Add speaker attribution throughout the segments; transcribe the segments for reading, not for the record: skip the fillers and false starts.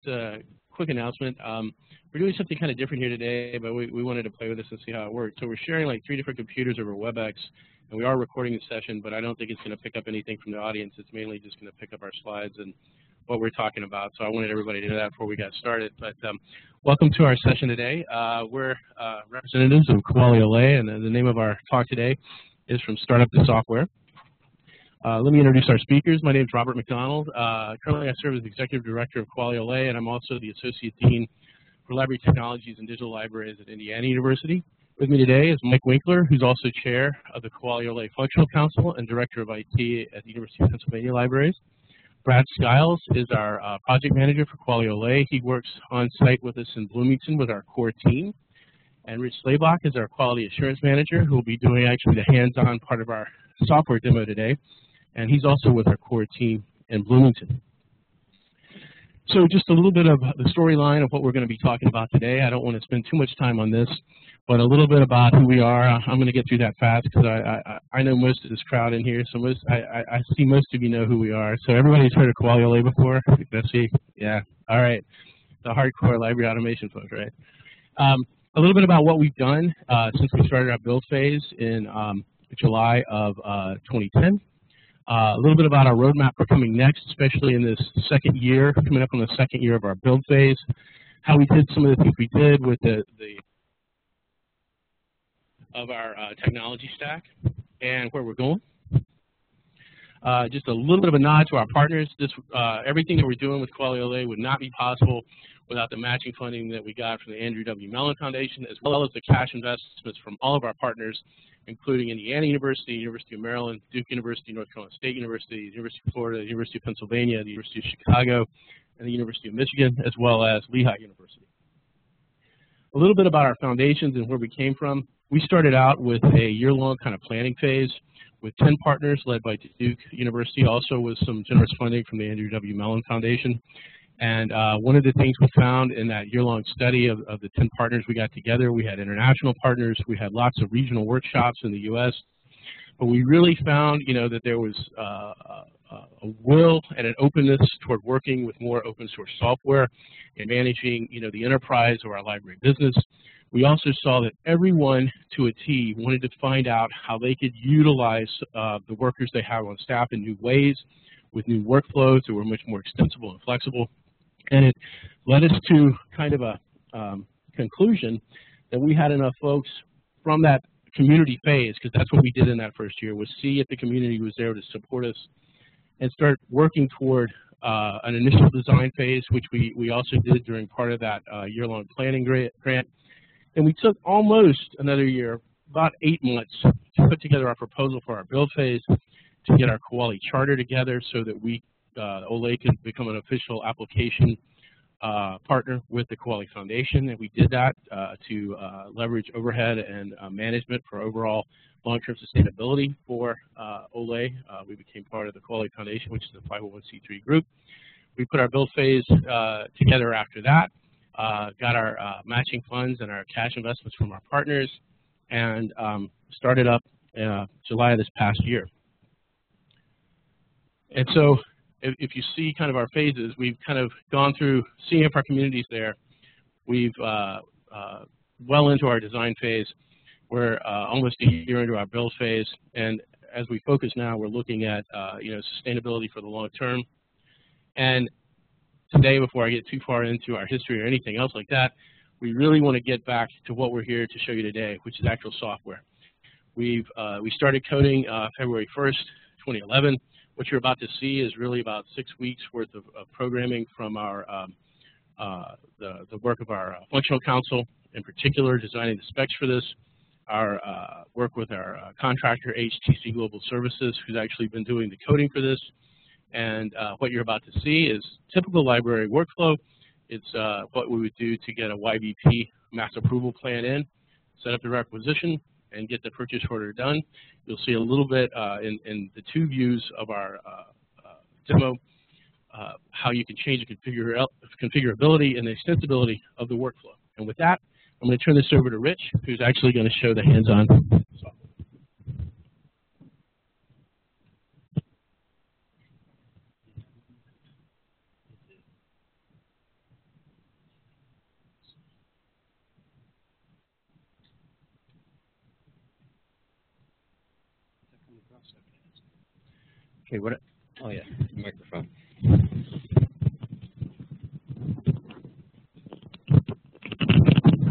Speaker 1: a quick announcement. We're doing something kind of different here today, but we wanted to play with this and see how it works. So we're sharing like 3 different computers over WebEx, and we are recording the session, but I don't think it's going to pick up anything from the audience. It's mainly just going to pick up our slides and what we're talking about. So I wanted everybody to know that before we got started. But welcome to our session today. We're representatives of Kuali OLE, and the name of our talk today is From Startup to Software. Let me introduce our speakers. My name is Robert McDonald. Currently I serve as Executive Director of Kuali OLE, and I'm also the Associate Dean for Library Technologies and Digital Libraries at Indiana University. With me today is Mike Winkler, who's also Chair of the Kuali OLE Functional Council and Director of IT at the University of Pennsylvania Libraries. Brad Skiles is our Project Manager for Kuali OLE. He works on site with us in Bloomington with our core team. And Rich Slaybach is our Quality Assurance Manager, who will be doing actually the hands-on part of our software demo today. And he's also with our core team in Bloomington. So just a little bit of the storyline of what we're going to be talking about today. I don't want to spend too much time on this, but a little bit about who we are. I'm going to get through that fast because I know most of this crowd in here, so I see most of you know who we are. So everybody's heard of Kuali OLE before? Let's see. Yeah. All right. The hardcore library automation folks, right? A little bit about what we've done since we started our build phase in July of 2010. A little bit about our roadmap for coming next, especially in this second year, coming up on the second year of our build phase. How we did some of the things we did with of our technology stack and where we're going. Just a little bit of a nod to our partners. Everything that we're doing with Kuali OLE would not be possible without the matching funding that we got from the Andrew W. Mellon Foundation, as well as the cash investments from all of our partners, including Indiana University, University of Maryland, Duke University, North Carolina State University, University of Florida, the University of Pennsylvania, the University of Chicago, and the University of Michigan, as well as Lehigh University. A little bit about our foundations and where we came from. We started out with a year-long kind of planning phase with 10 partners led by Duke University, also with some generous funding from the Andrew W. Mellon Foundation. And one of the things we found in that year-long study of the 10 partners we got together, we had international partners, we had lots of regional workshops in the U.S., but we really found, that there was a will and an openness toward working with more open source software and managing, the enterprise or our library business. We also saw that everyone to a T wanted to find out how they could utilize the workers they have on staff in new ways with new workflows that were much more extensible and flexible. And it led us to kind of a conclusion that we had enough folks from that community phase, because that's what we did in that first year, was see if the community was there to support us and start working toward an initial design phase, which we also did during part of that year-long planning grant. And we took almost another year, about 8 months, to put together our proposal for our build phase, to get our Kuali charter together so that we OLE could become an official application partner with the Kuali Foundation, and we did that to leverage overhead and management for overall long-term sustainability for OLE. We became part of the Kuali Foundation, which is a 501c3 group. We put our build phase together after that, got our matching funds and our cash investments from our partners, and started up July of this past year. And so if you see kind of our phases, we've kind of gone through seeing if our community's there. We've well into our design phase. We're almost a year into our build phase, and as we focus now, we're looking at sustainability for the long term. And today, before I get too far into our history or anything else like that, we really want to get back to what we're here to show you today, which is actual software. We started coding February 1st, 2011. What you're about to see is really about 6 weeks worth of programming from our the work of our functional council, in particular designing the specs for this, our work with our contractor HTC Global Services, who's actually been doing the coding for this. And what you're about to see is typical library workflow. It's what we would do to get a YBP mass approval plan in, set up the requisition, and get the purchase order done. You'll see a little bit in the 2 views of our demo how you can change the configurability and the extensibility of the workflow. And with that, I'm going to turn this over to Rich, who's actually going to show the hands-on software.
Speaker 2: Okay, what? Oh yeah, microphone.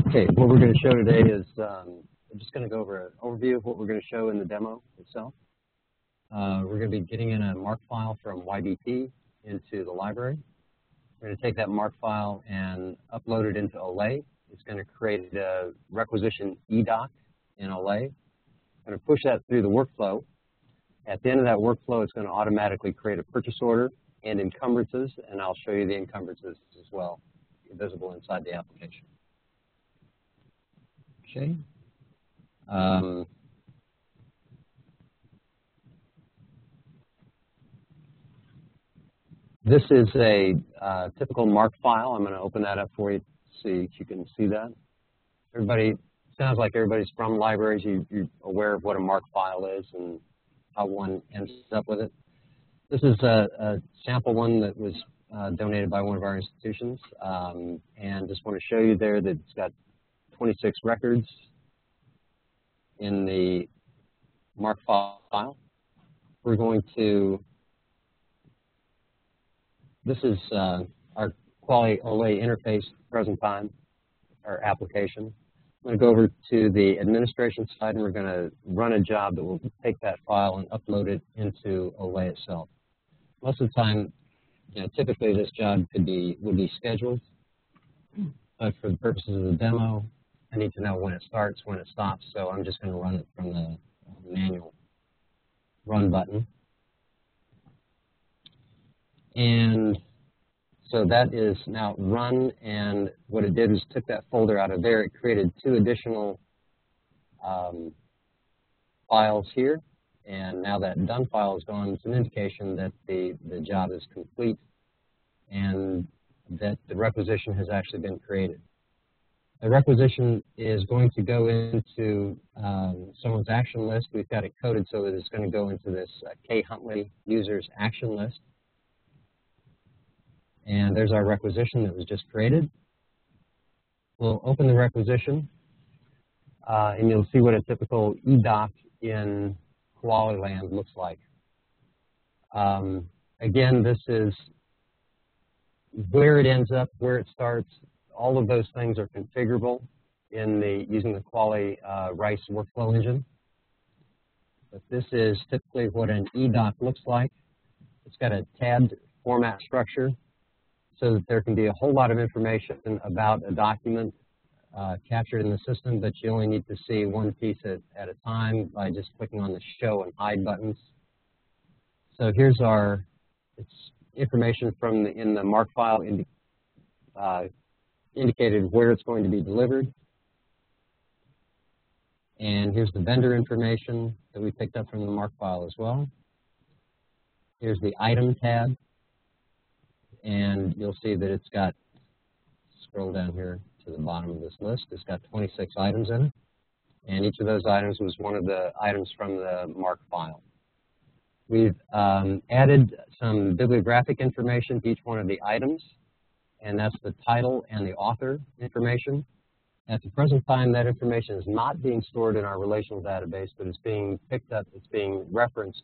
Speaker 2: Okay, what we're going to show today is I'm just going to go over an overview of what we're going to show in the demo itself. We're going to be getting in a MARC file from YBP into the library. We're going to take that MARC file and upload it into OLE. It's going to create a requisition eDoc in OLE. I'm going to push that through the workflow. At the end of that workflow, it's going to automatically create a purchase order and encumbrances, and I'll show you the encumbrances as well, visible inside the application. Okay. This is a typical MARC file. I'm going to open that up for you, see if you can see that. Everybody, sounds like everybody's from libraries. You're aware of what a MARC file is and how one ends up with it. This is a sample one that was donated by one of our institutions, and just want to show you there that it's got 26 records in the MARC file. We're going to, this is our Kuali OLE interface present time, our application. I'm going to go over to the administration side, and we're going to run a job that will take that file and upload it into OLE itself. Most of the time, typically this job would be scheduled, but for the purposes of the demo, I need to know when it starts, when it stops, so I'm just going to run it from the manual run button. And so that is now run, and what it did was took that folder out of there. It created 2 additional files here, and now that done file is gone. It's an indication that the job is complete and that the requisition has actually been created. The requisition is going to go into someone's action list. We've got it coded so that it's going to go into this K. Huntley user's action list. And there's our requisition that was just created. We'll open the requisition, and you'll see what a typical eDoc in Kuali land looks like. Again, this is where it ends up, where it starts. All of those things are configurable in using the Kuali RICE workflow engine. But this is typically what an eDoc looks like. It's got a tabbed format structure, so that there can be a whole lot of information about a document captured in the system, but you only need to see one piece at a time by just clicking on the show and hide buttons. So here's it's information from in the MARC file indicated where it's going to be delivered. And here's the vendor information that we picked up from the MARC file as well. Here's the item tab. And you'll see that it's got, scroll down here to the bottom of this list, it's got 26 items in it. And each of those items was one of the items from the MARC file. We've added some bibliographic information to each one of the items, and that's the title and the author information. At the present time, that information is not being stored in our relational database, but it's being picked up, it's being referenced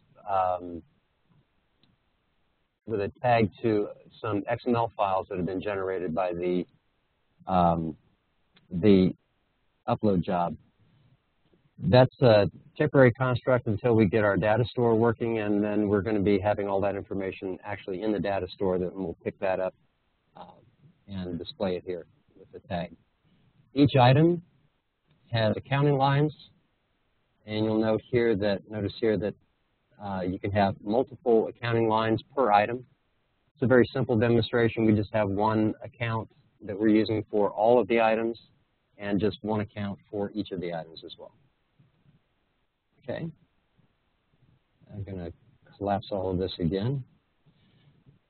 Speaker 2: with a tag to some XML files that have been generated by the upload job. That's a temporary construct until we get our data store working, and then we're going to be having all that information actually in the data store, that we'll pick that up and display it here with the tag. Each item has accounting lines, and you'll notice here that you can have multiple accounting lines per item. It's a very simple demonstration. We just have one account that we're using for all of the items, and just one account for each of the items as well. Okay. I'm going to collapse all of this again.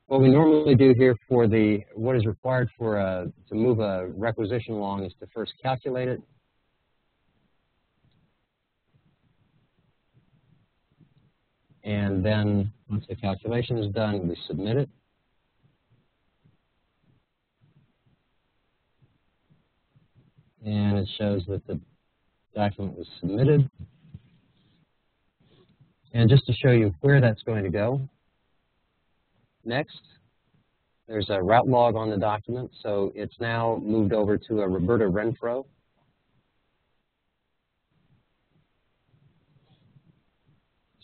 Speaker 2: What we normally do here for what is required to move a requisition along is to first calculate it. And then once the calculation is done, we submit it. And it shows that the document was submitted. And just to show you where that's going to go, next, there's a route log on the document, so it's now moved over to a Roberta Renfro.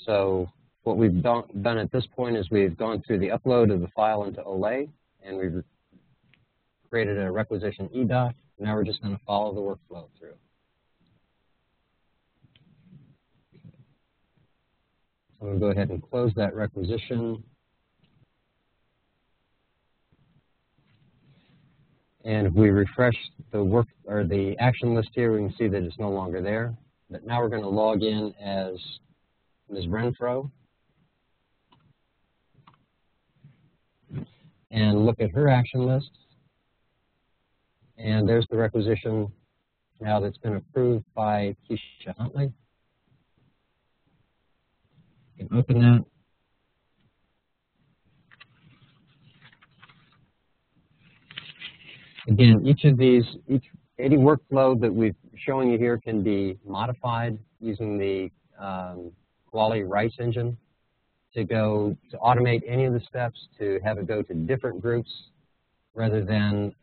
Speaker 2: So what we've done at this point is we've gone through the upload of the file into OLE, and we've created a requisition eDoc. Now we're just going to follow the workflow through. So I'm going to go ahead and close that requisition. And if we refresh the work or the action list here, we can see that it's no longer there. But now we're going to log in as Ms. Renfro and look at her action list. And there's the requisition now that's been approved by Keisha Huntley. You can open that. Again, any workflow that we're showing you here can be modified using the Kuali Rice engine to automate any of the steps, to have it go to different groups rather than,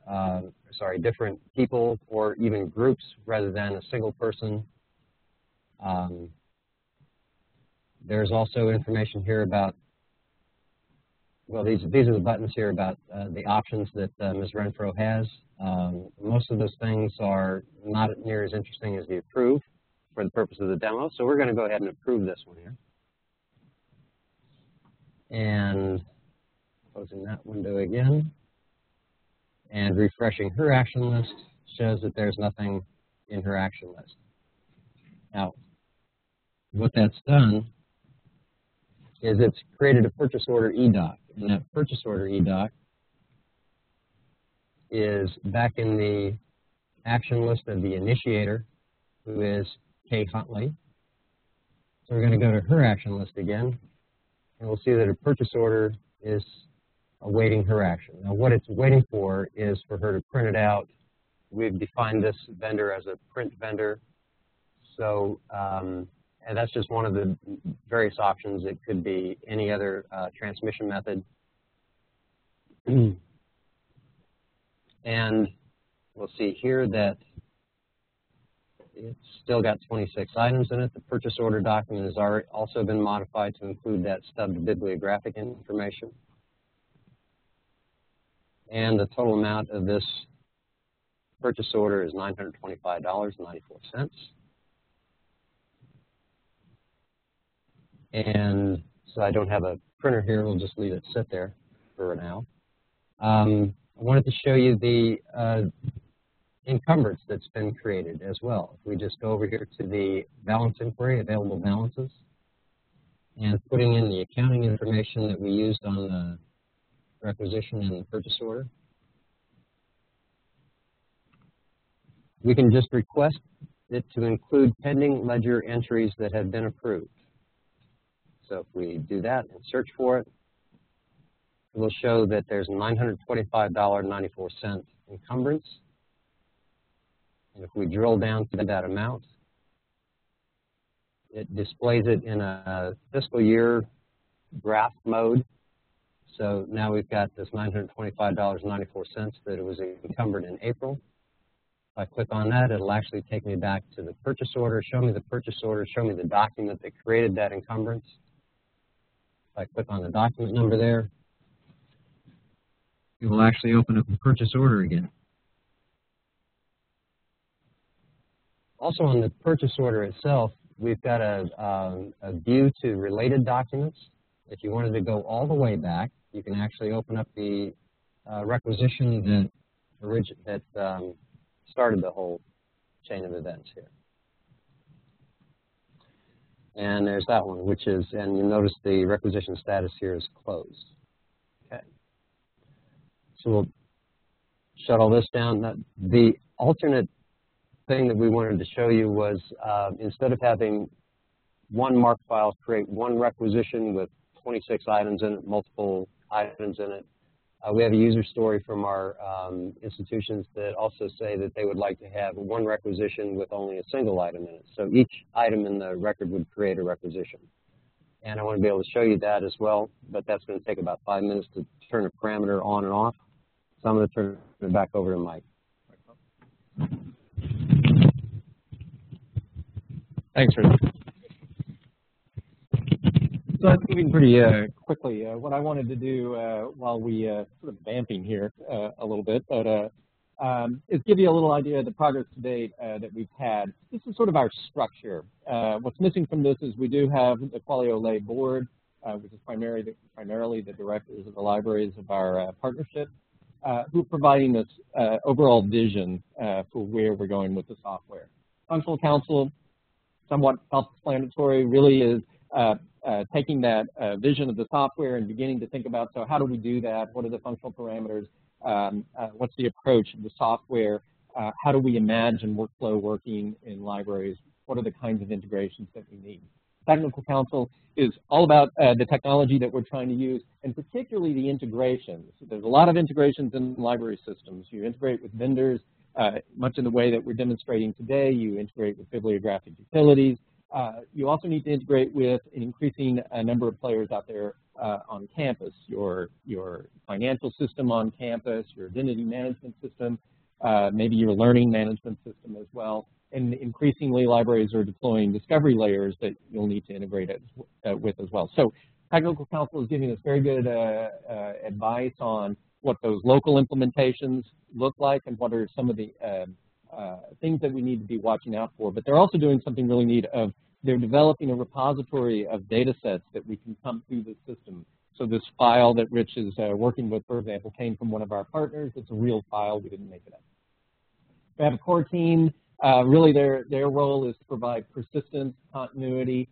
Speaker 2: different people or even groups rather than a single person. There's also information here about, well, these are the buttons here about the options that Ms. Renfro has. Most of those things are not near as interesting as the approve for the purpose of the demo, so we're going to go ahead and approve this one here. And closing that window again, and refreshing her action list shows that there's nothing in her action list. Now, what that's done is it's created a purchase order eDoc, and that purchase order eDoc is back in the action list of the initiator, who is Kay Huntley. So we're going to go to her action list again, and we'll see that a purchase order is awaiting her action. Now, what it's waiting for is for her to print it out. We've defined this vendor as a print vendor, so and that's just one of the various options. It could be any other transmission method. And we'll see here that it's still got 26 items in it. The purchase order document has also been modified to include that stubbed bibliographic information. And the total amount of this purchase order is $925.94. And so I don't have a printer here. We'll just leave it sit there for now. I wanted to show you the encumbrance that's been created as well. If we just go over here to the balance inquiry, available balances, and putting in the accounting information that we used on the requisition and the purchase order, we can just request it to include pending ledger entries that have been approved. So if we do that and search for it, it will show that there's $925.94 encumbrance. And if we drill down to that amount, it displays it in a fiscal year graph mode. So now we've got this $925.94 that it was encumbered in April. If I click on that, it'll actually take me back to the purchase order, show me the purchase order, show me the document that created that encumbrance. If I click on the document number there, it will actually open up the purchase order again. Also on the purchase order itself, we've got a view to related documents. If you wanted to go all the way back, you can actually open up the requisition that started the whole chain of events here. And there's that one, which is, and you notice the requisition status here is closed. Okay. So we'll shut all this down. The alternate thing that we wanted to show you was instead of having one mark file create one requisition with 26 items in it, multiple items in it, we have a user story from our institutions that also say that they would like to have one requisition with only a single item in it. So each item in the record would create a requisition. and I want to be able to show you that as well, but that's going to take about 5 minutes to turn a parameter on and off. So I'm going to turn it back over to Mike.
Speaker 3: Thanks, Rich. So that's moving pretty quickly. What I wanted to do while we sort of vamping here a little bit, but is give you a little idea of the progress to date that we've had. This is sort of our structure. What's missing from this is we do have the Kuali OLE board, which is primarily the directors of the libraries of our partnership, who are providing this overall vision for where we're going with the software. Functional council, somewhat self-explanatory, really is taking that vision of the software and beginning to think about, so how do we do that? What are the functional parameters? What's the approach of the software? How do we imagine workflow working in libraries? What are the kinds of integrations that we need? Technical council is all about the technology that we're trying to use, and particularly the integrations. There's a lot of integrations in library systems. You integrate with vendors, much in the way that we're demonstrating today. You integrate with bibliographic utilities. You also need to integrate with an increasing number of players out there on campus, your financial system on campus, your identity management system, maybe your learning management system as well. And increasingly, libraries are deploying discovery layers that you'll need to integrate it with as well. So Technical Council is giving us very good advice on what those local implementations look like and what are some of the things that we need to be watching out for. But they're also doing something really neat of they're developing a repository of data sets that we can come through the system. So this file that Rich is working with, for example, came from one of our partners. It's a real file. We didn't make it up. We have a core team. Really, their role is to provide persistence, continuity,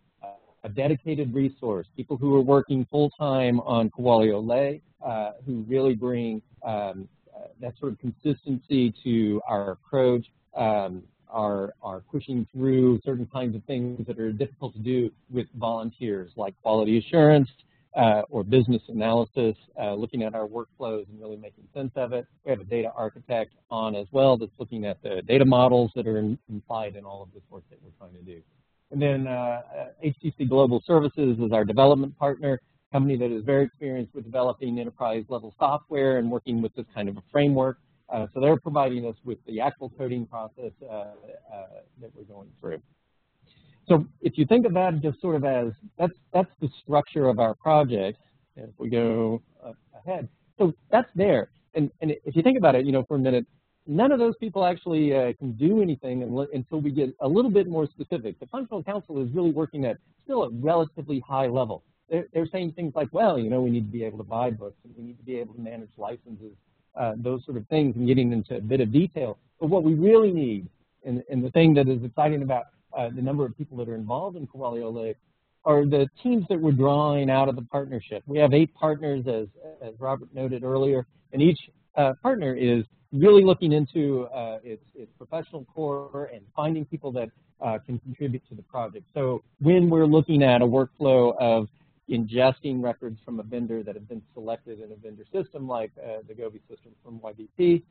Speaker 3: a dedicated resource, people who are working full-time on Kuali OLE, who really bring that sort of consistency to our approach, are pushing through certain kinds of things that are difficult to do with volunteers, like quality assurance or business analysis, looking at our workflows and really making sense of it. We have a data architect on as well that's looking at the data models that are implied in all of this work that we're trying to do. And then HTC Global Services is our development partner, company that is very experienced with developing enterprise-level software and working with this kind of a framework. So they're providing us with the actual coding process that we're going through. So if you think of that just sort of as, that's the structure of our project. And if we go ahead, so that's there. And if you think about it, for a minute, none of those people actually can do anything until we get a little bit more specific. The functional council is really working at still a relatively high level. They're saying things like, well, we need to be able to buy books, and we need to be able to manage licenses, those sort of things, and getting into a bit of detail. But what we really need, and the thing that is exciting about the number of people that are involved in Kuali OLE, are the teams that we're drawing out of the partnership. We have 8 partners, as Robert noted earlier, and each partner is really looking into its professional core and finding people that can contribute to the project. So when we're looking at a workflow of ingesting records from a vendor that have been selected in a vendor system like the Govi system from YBP,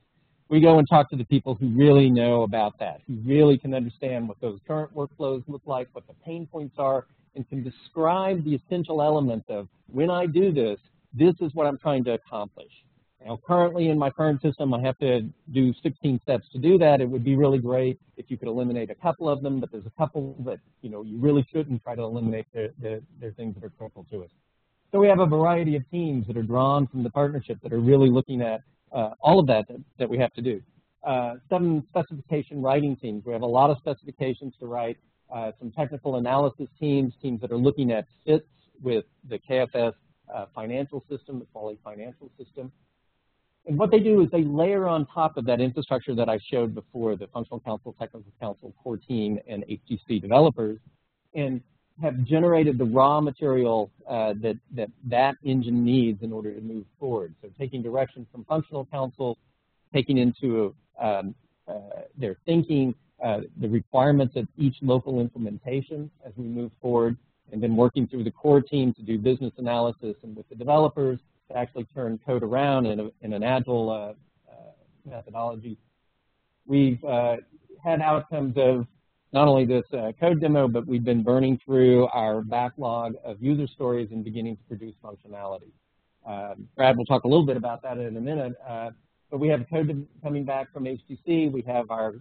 Speaker 3: we go and talk to the people who really know about that, who really can understand what those current workflows look like, what the pain points are, and can describe the essential elements of, when I do this, this is what I'm trying to accomplish. Now, currently in my current system, I have to do 16 steps to do that. It would be really great if you could eliminate a couple of them, but there's a couple that you really shouldn't try to eliminate. They're things that are critical to us. So we have a variety of teams that are drawn from the partnership that are really looking at all of that we have to do. 7 specification writing teams. We have a lot of specifications to write. Some technical analysis teams that are looking at fits with the KFS financial system, the Kuali financial system. And what they do is they layer on top of that infrastructure that I showed before, the functional council, technical council, core team, and HTC developers, and have generated the raw material that engine needs in order to move forward. So taking direction from functional council, taking into their thinking the requirements of each local implementation as we move forward, and then working through the core team to do business analysis, and with the developers to actually turn code around in an Agile methodology. We've had outcomes of not only this code demo, but we've been burning through our backlog of user stories and beginning to produce functionality. Brad will talk a little bit about that in a minute, but we have a code coming back from HTC. We have our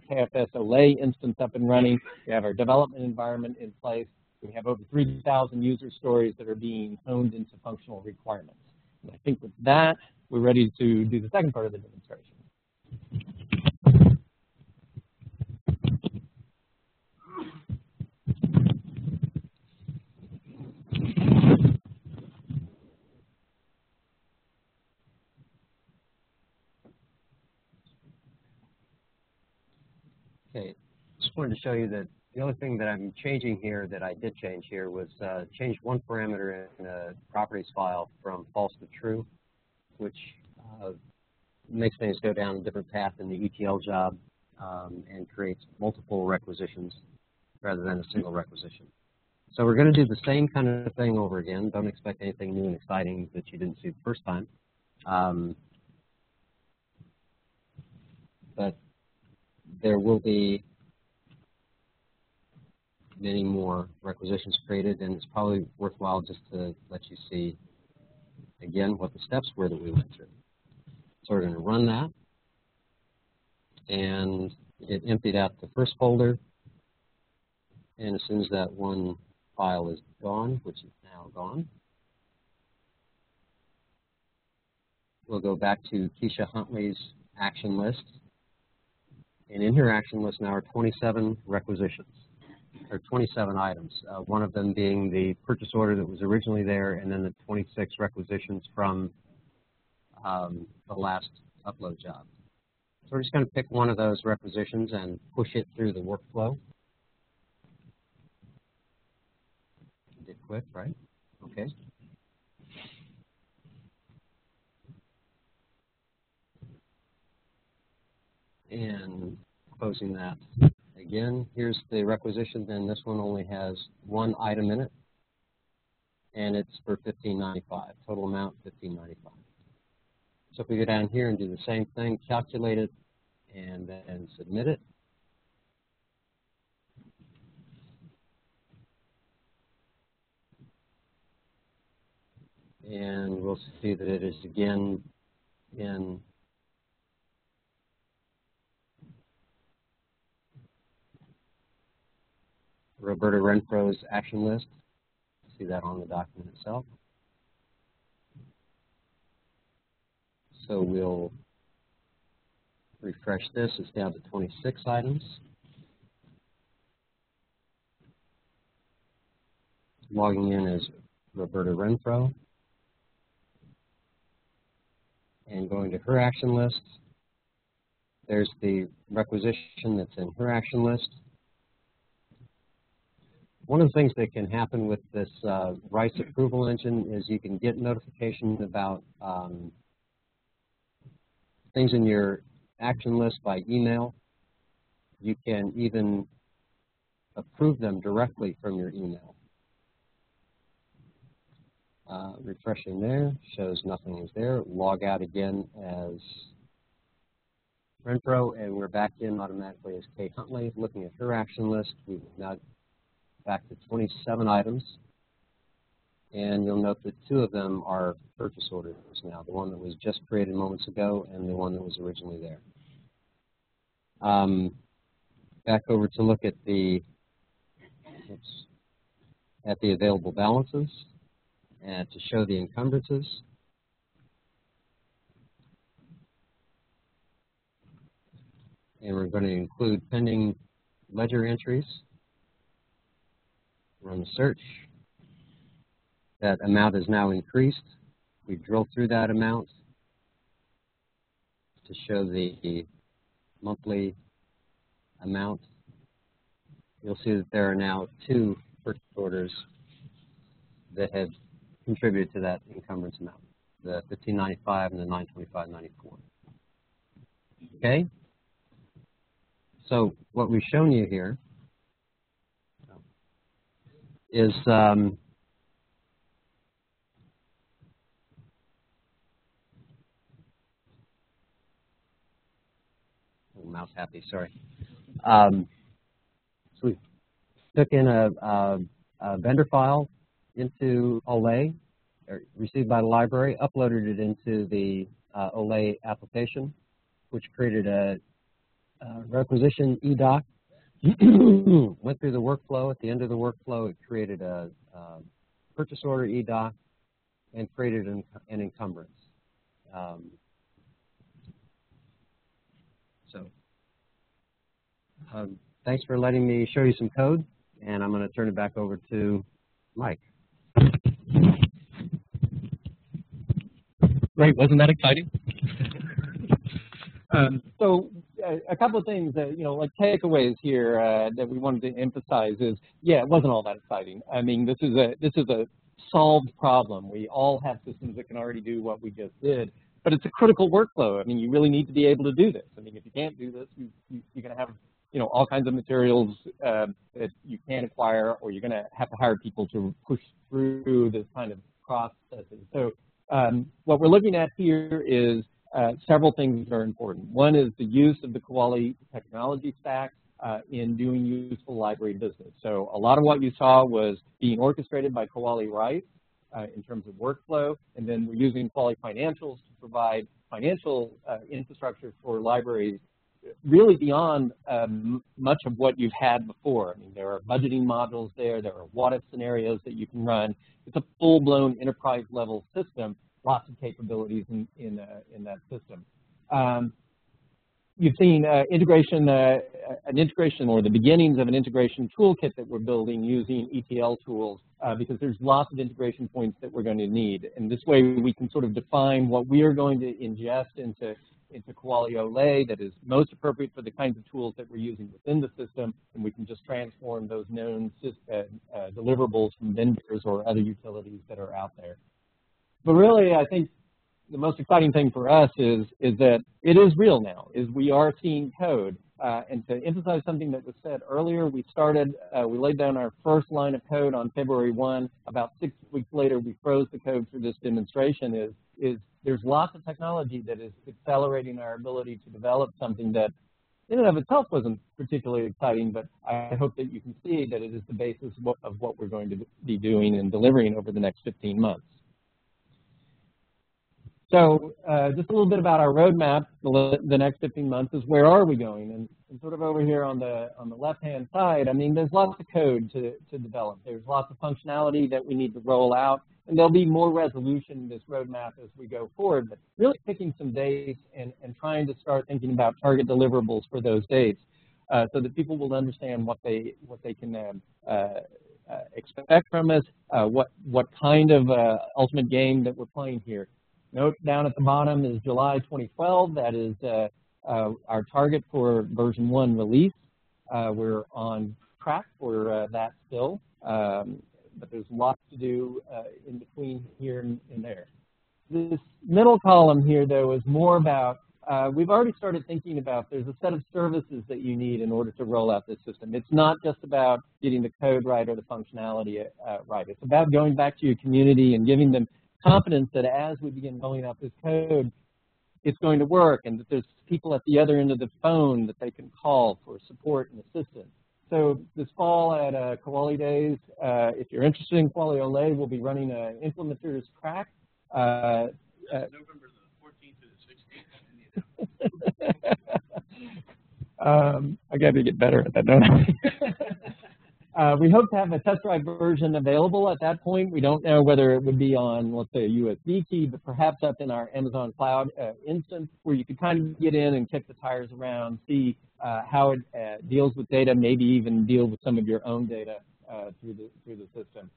Speaker 3: KFS OLE instance up and running. We have our development environment in place. We have over 3,000 user stories that are being honed into functional requirements. And I think with that, we're ready to do the second part of the demonstration.
Speaker 2: Okay, just wanted to show you that the only thing that I'm changing here, that I did change here, was change one parameter in a properties file from false to true, which makes things go down a different path in the ETL job and creates multiple requisitions rather than a single requisition. So we're going to do the same kind of thing over again. Don't expect anything new and exciting that you didn't see the first time. But there will be many more requisitions created, and it's probably worthwhile just to let you see again what the steps were that we went through. So we're going to run that, and it emptied out the first folder, and as soon as that one file is gone, which is now gone, we'll go back to Keisha Huntley's action list. And in her action list now are 27 requisitions, or 27 items, one of them being the purchase order that was originally there, and then the 26 requisitions from the last upload job. So we're just going to pick one of those requisitions and push it through the workflow. Did quick, right? Okay. And closing that. Again, here's the requisition, and this one only has one item in it, and it's for $15.95. Total amount $15.95. So if we go down here and do the same thing, calculate it, and then submit it. And we'll see that it is again in Roberta Renfro's action list. See that on the document itself. So we'll refresh this. It's down to 26 items. Logging in as Roberta Renfro. And going to her action list. There's the requisition that's in her action list. One of the things that can happen with this RICE approval engine is you can get notification about things in your action list by email. You can even approve them directly from your email. Refreshing there, shows nothing is there. Log out again as Renfro, and we're back in automatically as Kay Huntley. Looking at her action list, we've now back to 27 items, and you'll note that two of them are purchase orders now, the one that was just created moments ago and the one that was originally there. Back over to look at the available balances and to show the encumbrances. And we're going to include pending ledger entries. Run the search. That amount is now increased. We drill through that amount to show the monthly amount. You'll see that there are now two purchase orders that have contributed to that encumbrance amount, the $15.95 and the $925.94. Okay? So what we've shown you here is mouse happy, sorry. took in a vendor file into OLE, received by the library, uploaded it into the OLE application, which created a requisition eDoc, went through the workflow. At the end of the workflow, it created a purchase order eDoc and created an encumbrance. Thanks for letting me show you some code, and I'm going to turn it back over to Mike.
Speaker 1: Great, wasn't that exciting?
Speaker 3: So a couple of things that, like takeaways here that we wanted to emphasize is, yeah, it wasn't all that exciting. I mean, this is a solved problem. We all have systems that can already do what we just did, but it's a critical workflow. I mean, you really need to be able to do this. I mean, if you can't do this, you're going to have all kinds of materials that you can't acquire, or you're going to have to hire people to push through this kind of processes. So what we're looking at here is several things that are important. One is the use of the Kuali technology stack in doing useful library business. So a lot of what you saw was being orchestrated by Kuali Rice in terms of workflow, and then we're using Kuali Financials to provide financial infrastructure for libraries really beyond much of what you've had before. I mean, there are budgeting modules there are what-if scenarios that you can run. It's a full-blown enterprise-level system, lots of capabilities in that system. You've seen an integration or the beginnings of an integration toolkit that we're building using ETL tools because there's lots of integration points that we're going to need. And this way we can sort of define what we are going to ingest into Kuali OLE that is most appropriate for the kinds of tools that we're using within the system, and we can just transform those known deliverables from vendors or other utilities that are out there. But really, I think the most exciting thing for us is that it is real now, is we are seeing code. And to emphasize something that was said earlier, we laid down our first line of code on February 1. About 6 weeks later, we froze the code for this demonstration. There's lots of technology that is accelerating our ability to develop something that in and of itself wasn't particularly exciting, but I hope that you can see that it is the basis of what we're going to be doing and delivering over the next 15 months. So just a little bit about our roadmap. The next 15 months is where are we going? And sort of over here on the left-hand side, I mean, there's lots of code to develop. There's lots of functionality that we need to roll out, and there'll be more resolution in this roadmap as we go forward, but really picking some dates and trying to start thinking about target deliverables for those dates so that people will understand what they can expect from us, what kind of ultimate game that we're playing here. Note down at the bottom is July 2012. That is our target for version 1 release. We're on track for that still, but there's lots to do in between here and there. This middle column here, though, is more about, we've already started thinking about there's a set of services that you need in order to roll out this system. It's not just about getting the code right or the functionality right. It's about going back to your community and giving them confidence that as we begin rolling out this code, it's going to work, and that there's people at the other end of the phone that they can call for support and assistance. So this fall at Kuali Days, if you're interested in Kuali OLE, we'll be running an implementers track.
Speaker 1: November the 14th to the 16th.
Speaker 3: I got to get better at that, don't I? We hope to have a test drive version available at that point. We don't know whether it would be on, let's say, a USB key, but perhaps up in our Amazon Cloud instance, where you could kind of get in and kick the tires around, see how it deals with data, maybe even deal with some of your own data through the system.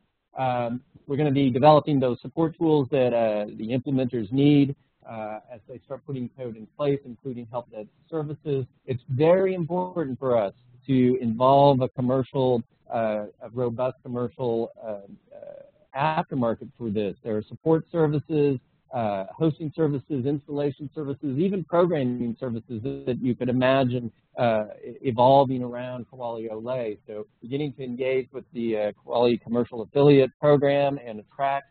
Speaker 3: We're going to be developing those support tools that the implementers need as they start putting code in place, including help desk services. It's very important for us to involve a robust commercial aftermarket for this. There are support services, hosting services, installation services, even programming services that you could imagine evolving around Kuali OLE. So beginning to engage with the Kuali Commercial Affiliate Program and attract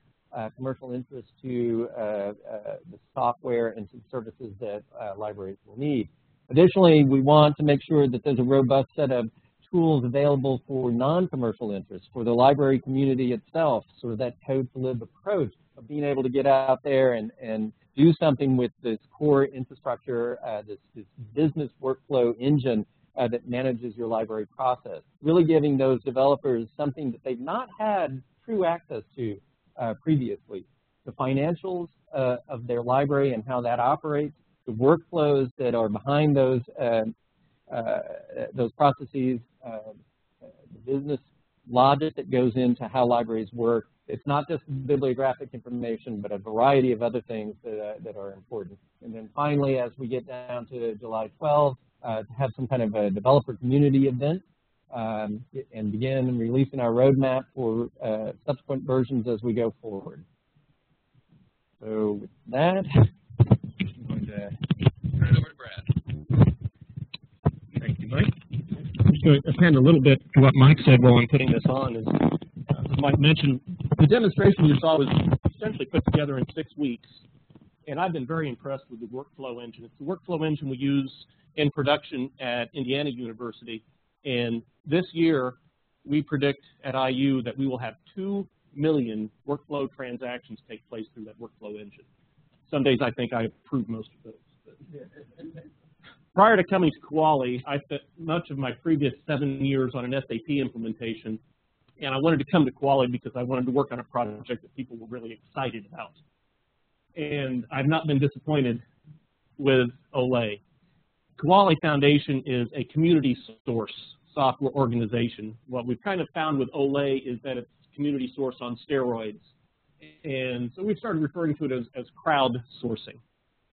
Speaker 3: commercial interest to the software and to services that libraries will need. Additionally, we want to make sure that there's a robust set of tools available for non-commercial interests, for the library community itself, sort of that code to live approach of being able to get out there and do something with this core infrastructure, this business workflow engine that manages your library process, really giving those developers something that they've not had true access to previously. The financials of their library and how that operates, the workflows that are behind those processes, the business logic that goes into how libraries work. It's not just bibliographic information, but a variety of other things that are important. And then finally, as we get down to July 12th, to have some kind of a developer community event and begin releasing our roadmap for subsequent versions as we go forward. So with that, I'm going to turn it over to Brad.
Speaker 4: Thank you, Mike. I'm just going to append a little bit to what Mike said while I'm putting this on. As Mike mentioned, the demonstration you saw was essentially put together in 6 weeks, and I've been very impressed with the workflow engine. It's the workflow engine we use in production at Indiana University, and this year we predict at IU that we will have 2 million workflow transactions take place through that workflow engine. Some days I think I approve most of those. Prior to coming to Kuali, I spent much of my previous 7 years on an SAP implementation, and I wanted to come to Kuali because I wanted to work on a project that people were really excited about. And I've not been disappointed with OLE. Kuali Foundation is a community source software organization. What we've kind of found with OLE is that it's community source on steroids. And so we've started referring to it as crowdsourcing.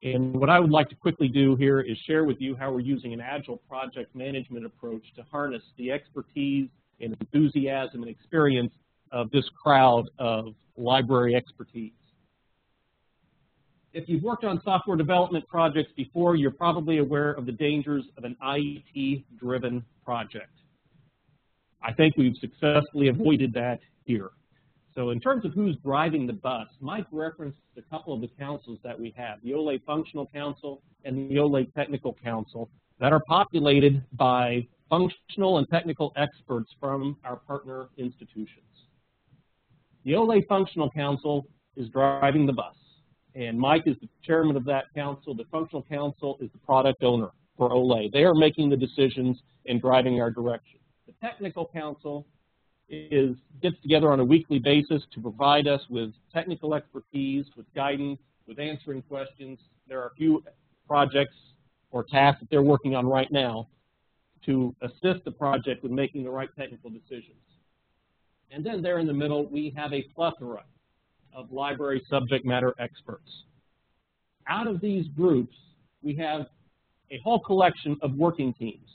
Speaker 4: And what I would like to quickly do here is share with you how we're using an Agile project management approach to harness the expertise and enthusiasm and experience of this crowd of library expertise. If you've worked on software development projects before, you're probably aware of the dangers of an IT-driven project. I think we've successfully avoided that here. So in terms of who's driving the bus, Mike referenced a couple of the councils that we have, the OLE Functional Council and the OLE Technical Council, that are populated by functional and technical experts from our partner institutions. The OLE Functional Council is driving the bus, and Mike is the chairman of that council. The Functional Council is the product owner for OLE. They are making the decisions and driving our direction. The Technical Council gets together on a weekly basis to provide us with technical expertise, with guidance, with answering questions. There are a few projects or tasks that they're working on right now to assist the project with making the right technical decisions. And then there in the middle, we have a plethora of library subject matter experts. Out of these groups, we have a whole collection of working teams.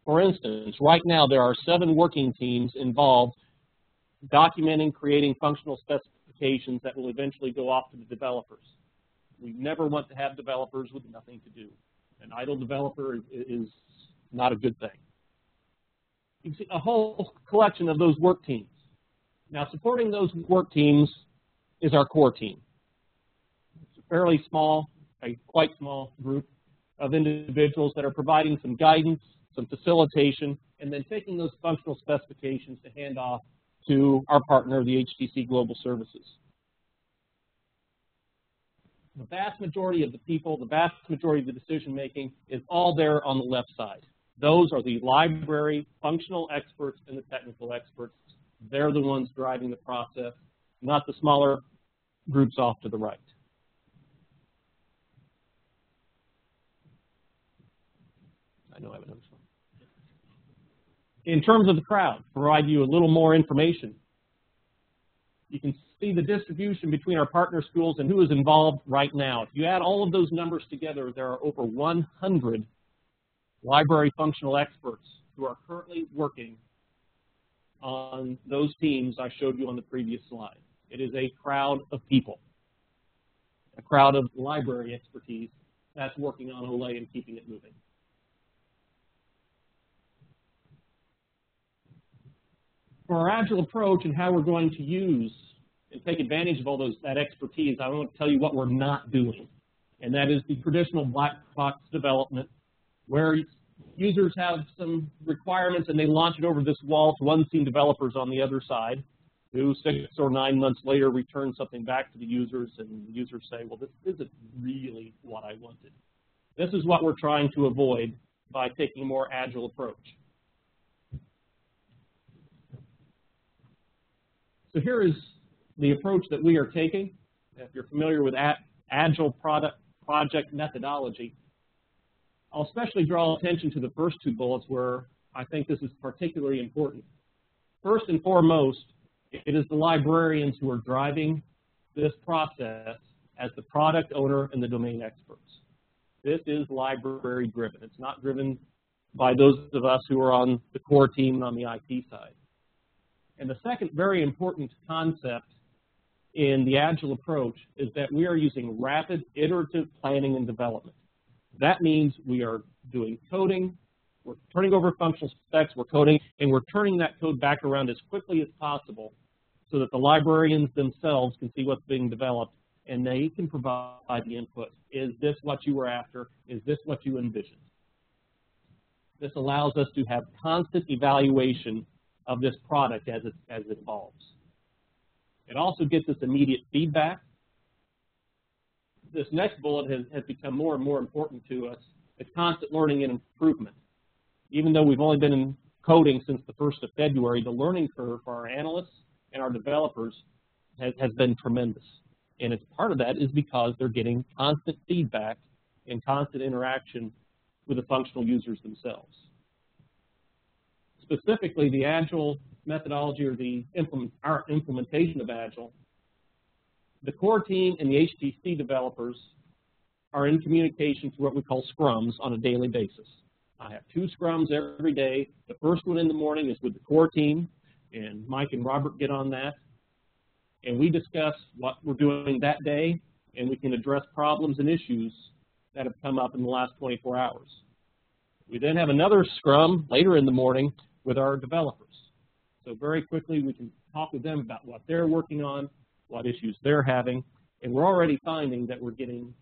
Speaker 4: For instance, right now there are 7 working teams involved documenting, creating functional specifications that will eventually go off to the developers. We never want to have developers with nothing to do. An idle developer is not a good thing. You can see a whole collection of those work teams. Now, supporting those work teams is our core team. It's a fairly small, a quite small group of individuals that are providing some guidance, some facilitation, and then taking those functional specifications to hand off to our partner, the HTC Global Services. The vast majority of the people, the vast majority of the decision-making is all there on the left side. Those are the library functional experts and the technical experts. They're the ones driving the process, not the smaller groups off to the right. I know I have another slide. In terms of the crowd, to provide you a little more information, you can see the distribution between our partner schools and who is involved right now. If you add all of those numbers together, there are over 100 library functional experts who are currently working on those teams I showed you on the previous slide. It is a crowd of people, a crowd of library expertise that's working on OLE and keeping it moving. For our Agile approach and how we're going to use and take advantage of all that expertise, I want to tell you what we're not doing. And that is the traditional black box development, where users have some requirements and they launch it over this wall to unseen developers on the other side, who 6 or 9 months later return something back to the users, and the users say, well, this isn't really what I wanted. This is what we're trying to avoid by taking a more agile approach. So here is the approach that we are taking. If you're familiar with Agile project methodology, I'll especially draw attention to the first 2 bullets where I think this is particularly important. First and foremost, it is the librarians who are driving this process as the product owner and the domain experts. This is library driven. It's not driven by those of us who are on the core team and on the IT side. And the second very important concept in the Agile approach is that we are using rapid iterative planning and development. That means we are doing coding, we're turning over functional specs, we're coding, and we're turning that code back around as quickly as possible so that the librarians themselves can see what's being developed and they can provide the input. Is this what you were after? Is this what you envisioned? This allows us to have constant evaluation of this product as it evolves. It also gets us immediate feedback. This next bullet has become more and more important to us. It's constant learning and improvement. Even though we've only been in coding since the 1st of February, the learning curve for our analysts and our developers has been tremendous. And it's part of that is because they're getting constant feedback and constant interaction with the functional users themselves. Specifically, the Agile methodology or our implementation of Agile, the core team and the HTC developers are in communication through what we call scrums on a daily basis. I have 2 scrums every day. The first one in the morning is with the core team, and Mike and Robert get on that. And we discuss what we're doing that day, and we can address problems and issues that have come up in the last 24 hours. We then have another scrum later in the morning with our developers. So very quickly we can talk with them about what they're working on, what issues they're having, and we're already finding that we're getting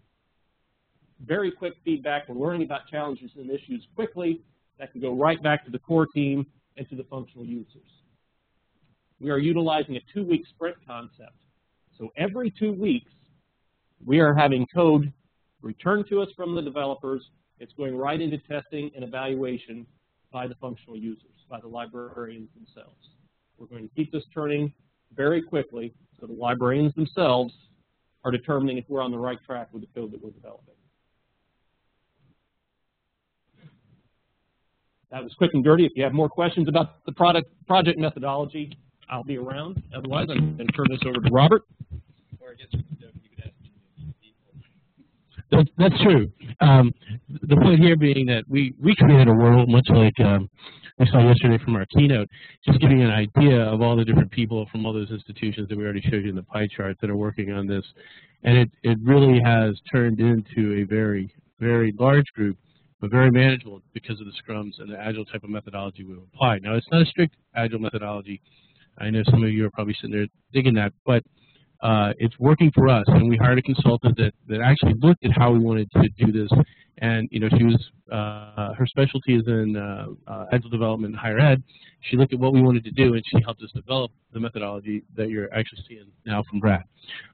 Speaker 4: very quick feedback. We're learning about challenges and issues quickly that can go right back to the core team and to the functional users. We are utilizing a 2-week sprint concept. So every 2 weeks, we are having code returned to us from the developers. It's going right into testing and evaluation by the functional users, by the librarians themselves. We're going to keep this turning very quickly so the librarians themselves are determining if we're on the right track with the code that we're developing. That was quick and dirty. If you have more questions about the project methodology, I'll be around. Otherwise, I'm going to turn this over to Robert. Or I guess you could ask people.
Speaker 1: That's true. The point here being that we created a world much like we saw yesterday from our keynote, just giving you an idea of all the different people from all those institutions that we already showed you in the pie chart that are working on this. And it really has turned into a very, very large group, but very manageable because of the scrums and the Agile type of methodology we've applied. Now, it's not a strict Agile methodology. I know some of you are probably sitting there digging that, but it's working for us. And we hired a consultant that actually looked at how we wanted to do this. And she was her specialty is in Agile development and higher ed. She looked at what we wanted to do, and she helped us develop the methodology that you're actually seeing now from Brad.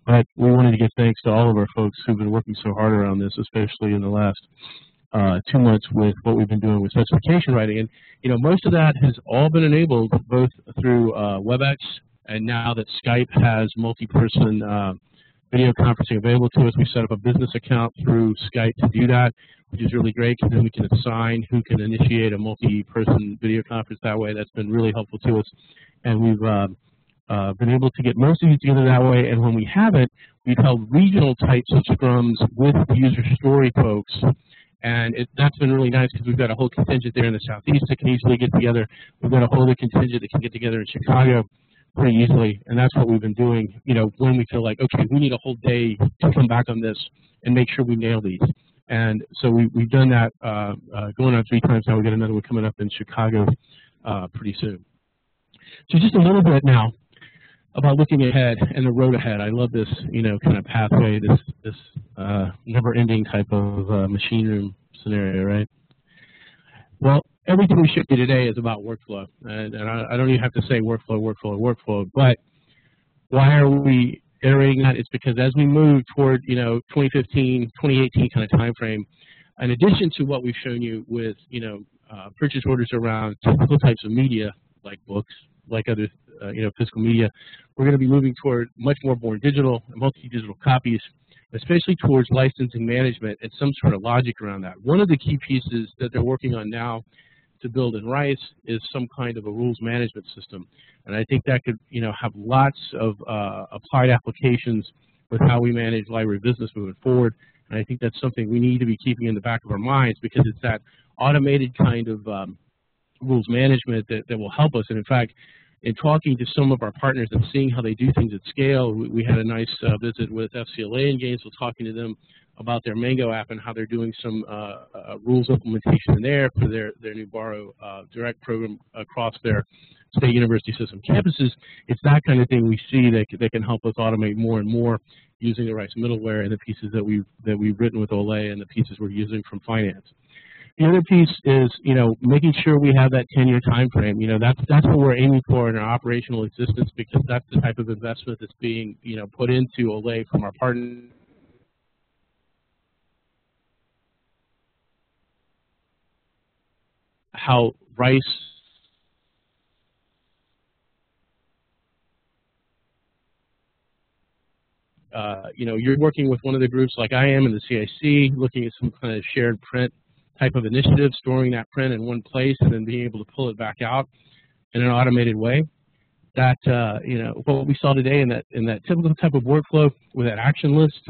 Speaker 1: But we wanted to give thanks to all of our folks who've been working so hard around this, especially in the last 2 months with what we've been doing with specification writing. And most of that has all been enabled both through WebEx, and now that Skype has multi-person video conferencing available to us, we set up a business account through Skype to do that, which is really great because then we can assign who can initiate a multi-person video conference that way. That's been really helpful to us. And we've been able to get most of you together that way. And when we haven't, we've held regional types of scrums with the user story folks. And that's been really nice because we've got a whole contingent there in the Southeast that can easily get together. We've got a whole other contingent that can get together in Chicago pretty easily, and that's what we've been doing, when we feel like, okay, we need a whole day to come back on this and make sure we nail these. And so we've done that going on 3 times now. We've got another one coming up in Chicago pretty soon. So just a little bit now about looking ahead and the road ahead. I love this, kind of pathway, this never-ending type of machine room scenario, right? Well, everything we show you today is about workflow, and I don't even have to say workflow, but why are we iterating that? It's because as we move toward, 2015, 2018 kind of time frame, in addition to what we've shown you with, purchase orders around typical types of media, like books, like other, physical media, we're going to be moving toward much more born digital, multi-digital copies, especially towards licensing management and some sort of logic around that. One of the key pieces that they're working on now to build in RISE is some kind of a rules management system. And I think that could, have lots of applied applications with how we manage library business moving forward. And I think that's something we need to be keeping in the back of our minds, because it's that automated kind of rules management that will help us. And in fact, in talking to some of our partners and seeing how they do things at scale, we had a nice visit with FCLA in Gainesville, talking to them about their Mango app and how they're doing some rules implementation in there for their new Borrow Direct program across their state university system campuses. It's that kind of thing we see that can help us automate more and more using the RISE middleware and the pieces that we've written with OLE and the pieces we're using from finance. The other piece is, making sure we have that 10-year time frame. That's what we're aiming for in our operational existence, because that's the type of investment that's being, put into OLE from our partners. How RISE you're working with one of the groups like I am in the CIC, looking at some kind of shared print type of initiative, storing that print in one place and then being able to pull it back out in an automated way. That what we saw today in that typical type of workflow with that action list,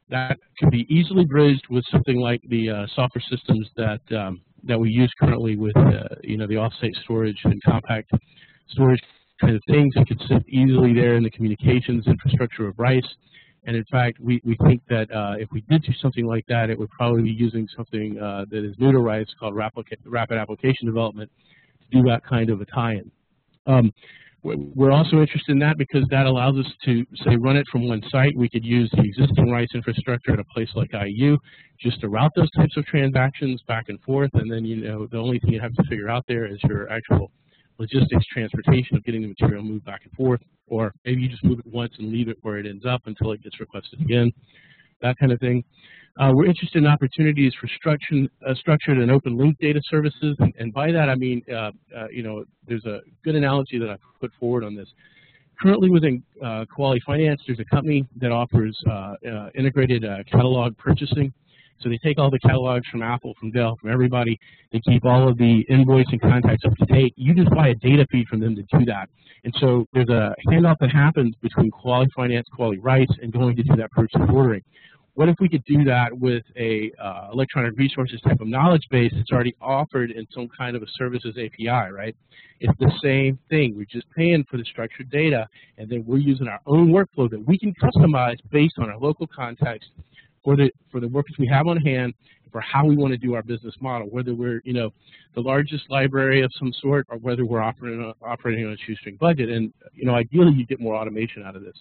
Speaker 1: that could be easily bridged with something like the software systems that we use currently with the offsite storage and compact storage kind of things. It could sit easily there in the communications infrastructure of RISE. And in fact, we think that if we did do something like that, it would probably be using something that is new to RISE called rapid application development to do that kind of a tie-in. We're also interested in that because that allows us to, say, run it from one site. We could use the existing RISE infrastructure at a place like IU just to route those types of transactions back and forth, and then, the only thing you have to figure out there is your actual logistics, transportation of getting the material moved back and forth, or maybe you just move it once and leave it where it ends up until it gets requested again, that kind of thing. We're interested in opportunities for structured and open link data services, and by that I mean, there's a good analogy that I put forward on this. Currently within Kuali Finance, there's a company that offers integrated catalog purchasing. So they take all the catalogs from Apple, from Dell, from everybody. They keep all of the invoice and contacts up to date. You just buy a data feed from them to do that. And so there's a handoff that happens between Kuali Finance, Kuali RISE, and going to do that purchase ordering. What if we could do that with a electronic resources type of knowledge base that's already offered in some kind of a services API, right? It's the same thing. We're just paying for the structured data, and then we're using our own workflow that we can customize based on our local context for the workers we have on hand, for how we want to do our business model, whether we're the largest library of some sort or whether we're operating on a shoestring budget. And ideally you get more automation out of this.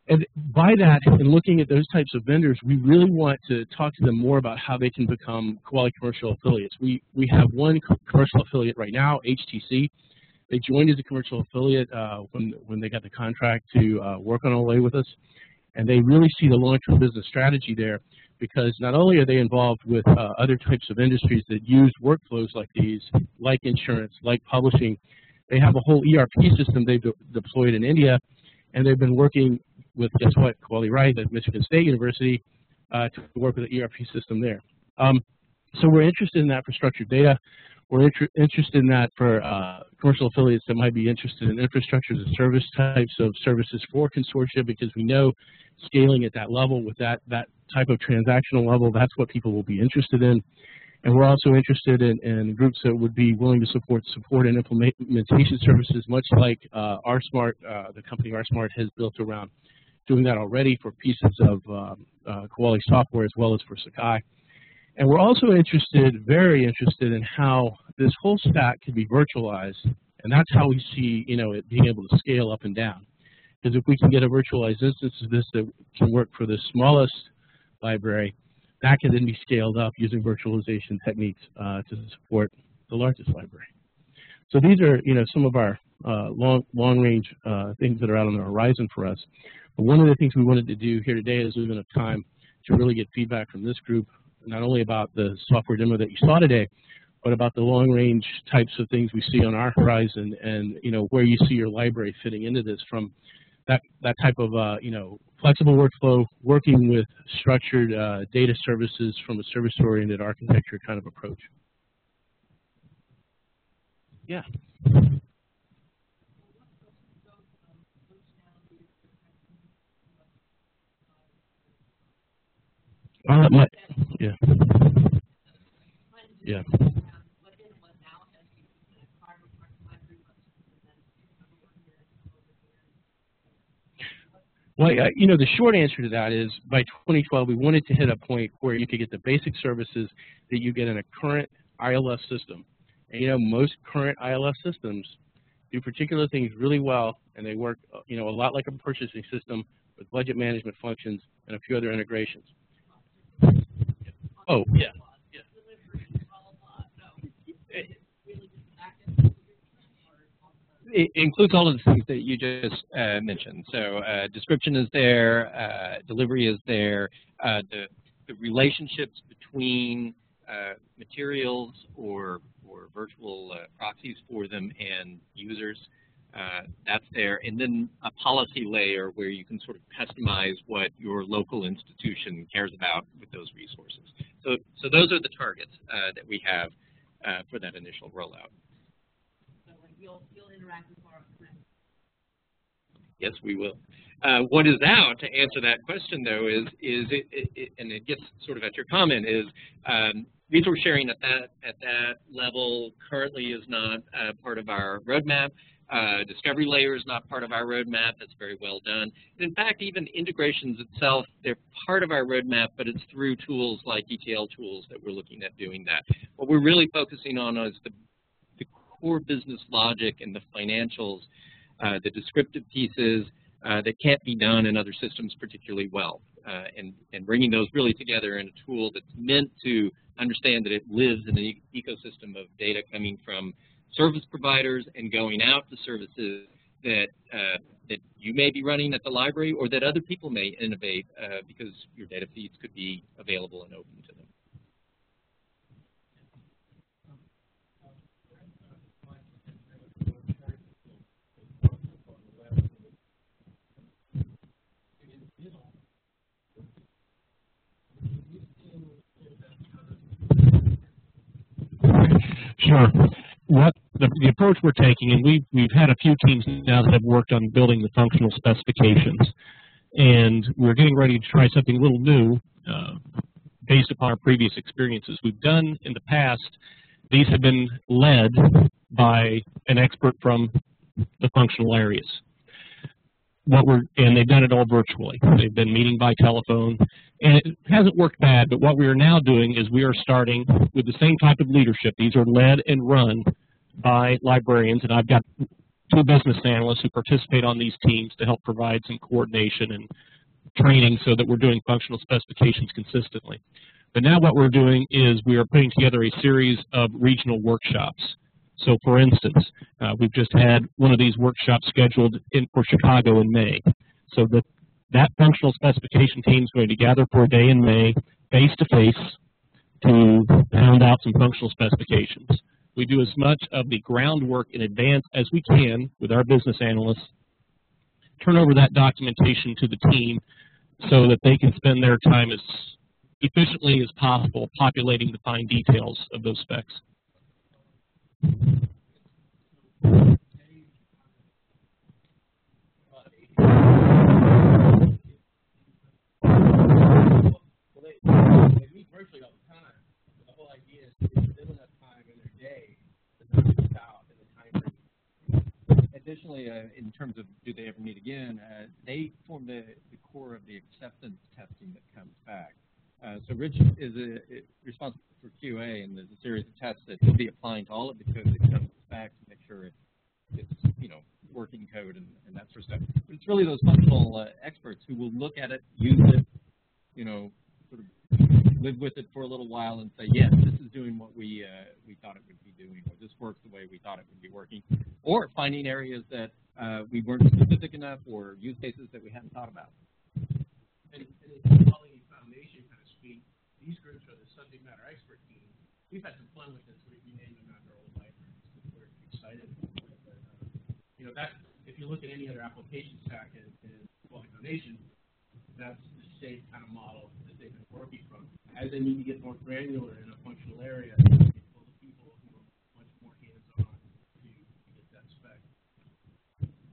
Speaker 1: And by that, and looking at those types of vendors, we really want to talk to them more about how they can become Kuali commercial affiliates. We have one commercial affiliate right now, HTC. They joined as a commercial affiliate when they got the contract to work on OLE with us. And they really see the long-term business strategy there, because not only are they involved with other types of industries that use workflows like these, like insurance, like publishing, they have a whole ERP system they've deployed in India, and they've been working with, guess what, Kuali RISE at Michigan State University to work with the ERP system there. So we're interested in that for structured data. We're interested in that for commercial affiliates that might be interested in infrastructure as a service types of services for consortia, because we know scaling at that level with that type of transactional level, that's what people will be interested in. And we're also interested in groups that would be willing to support and implementation services, much like RSmart, the company RSmart has built around doing that already for pieces of Kuali software as well as for Sakai. And we're also very interested in how this whole stack can be virtualized, and that's how we see, it being able to scale up and down. Because if we can get a virtualized instance of this that can work for the smallest library, that can then be scaled up using virtualization techniques to support the largest library. So these are, some of our long-range things that are out on the horizon for us. But one of the things we wanted to do here today is we've got enough time to really get feedback from this group, not only about the software demo that you saw today, but about the long-range types of things we see on our horizon, and where you see your library fitting into this, from that type of flexible workflow, working with structured data services from a service-oriented architecture kind of approach. Yeah. Yeah. Yeah. Well, the short answer to that is by 2012, we wanted to hit a point where you could get the basic services that you get in a current ILS system. And most current ILS systems do particular things really well, and they work, a lot like a purchasing system with budget management functions and a few other integrations. Oh, yeah.
Speaker 3: It includes all of the things that you just mentioned. So description is there, delivery is there, the relationships between materials or virtual proxies for them and users, that's there. And then a policy layer where you can sort of customize what your local institution cares about with those resources. So those are the targets that we have for that initial rollout.
Speaker 5: You'll interact with our friends.
Speaker 3: Yes, we will. What is out, to answer that question, though, is and it gets sort of at your comment, is resource sharing at that level currently is not part of our roadmap. Discovery layer is not part of our roadmap. That's very well done. And in fact, even integrations itself, they're part of our roadmap, but it's through tools like ETL tools that we're looking at doing that. What we're really focusing on is the core business logic and the financials, the descriptive pieces that can't be done in other systems particularly well, and bringing those really together in a tool that's meant to understand that it lives in an ecosystem of data coming from service providers and going out to services that that you may be running at the library, or that other people may innovate because your data feeds could be available and open to them.
Speaker 4: Sure. What the approach we're taking, and we've had a few teams now that have worked on building the functional specifications, and we're getting ready to try something a little new based upon our previous experiences. We've done in the past, these have been led by an expert from the functional areas. And they've done it all virtually. They've been meeting by telephone, and it hasn't worked bad, but what we are now doing is we are starting with the same type of leadership. These are led and run by librarians, and I've got 2 business analysts who participate on these teams to help provide some coordination and training so that we're doing functional specifications consistently. But now what we're doing is we are putting together a series of regional workshops. So, for instance, we've just had one of these workshops scheduled for Chicago in May. So that functional specification team is going to gather for a day in May, face-to-face, to pound out some functional specifications. We do as much of the groundwork in advance as we can with our business analysts, turn over that documentation to the team so that they can spend their time as efficiently as possible populating the fine details of those specs.
Speaker 1: They meet virtually all the time. The whole idea is to give them enough time in their day to knock this out in the time frame.
Speaker 3: Additionally, in terms of do they ever meet again, they form the core of the acceptance testing that comes back. So Rich is responsible for QA, and there's a series of tests that he'll be applying to all of the code that comes back to make sure it's working code and that sort of stuff. But it's really those functional experts who will look at it, use it, sort of live with it for a little while and say, yes, this is doing what we thought it would be doing, or this works the way we thought it would be working, or finding areas that we weren't specific enough or use cases that we hadn't thought about.
Speaker 1: And in the OLE Foundation kind of speak, these groups are the subject matter expert team. We've had some fun with this. We named them after old libraries. We're excited. But, you know, that if you look at any other application stack in OLE Foundation, that's the same kind of model that they've been working from. As they need to get more granular in a functional area, they pull the people who are much more hands-on to get that spec.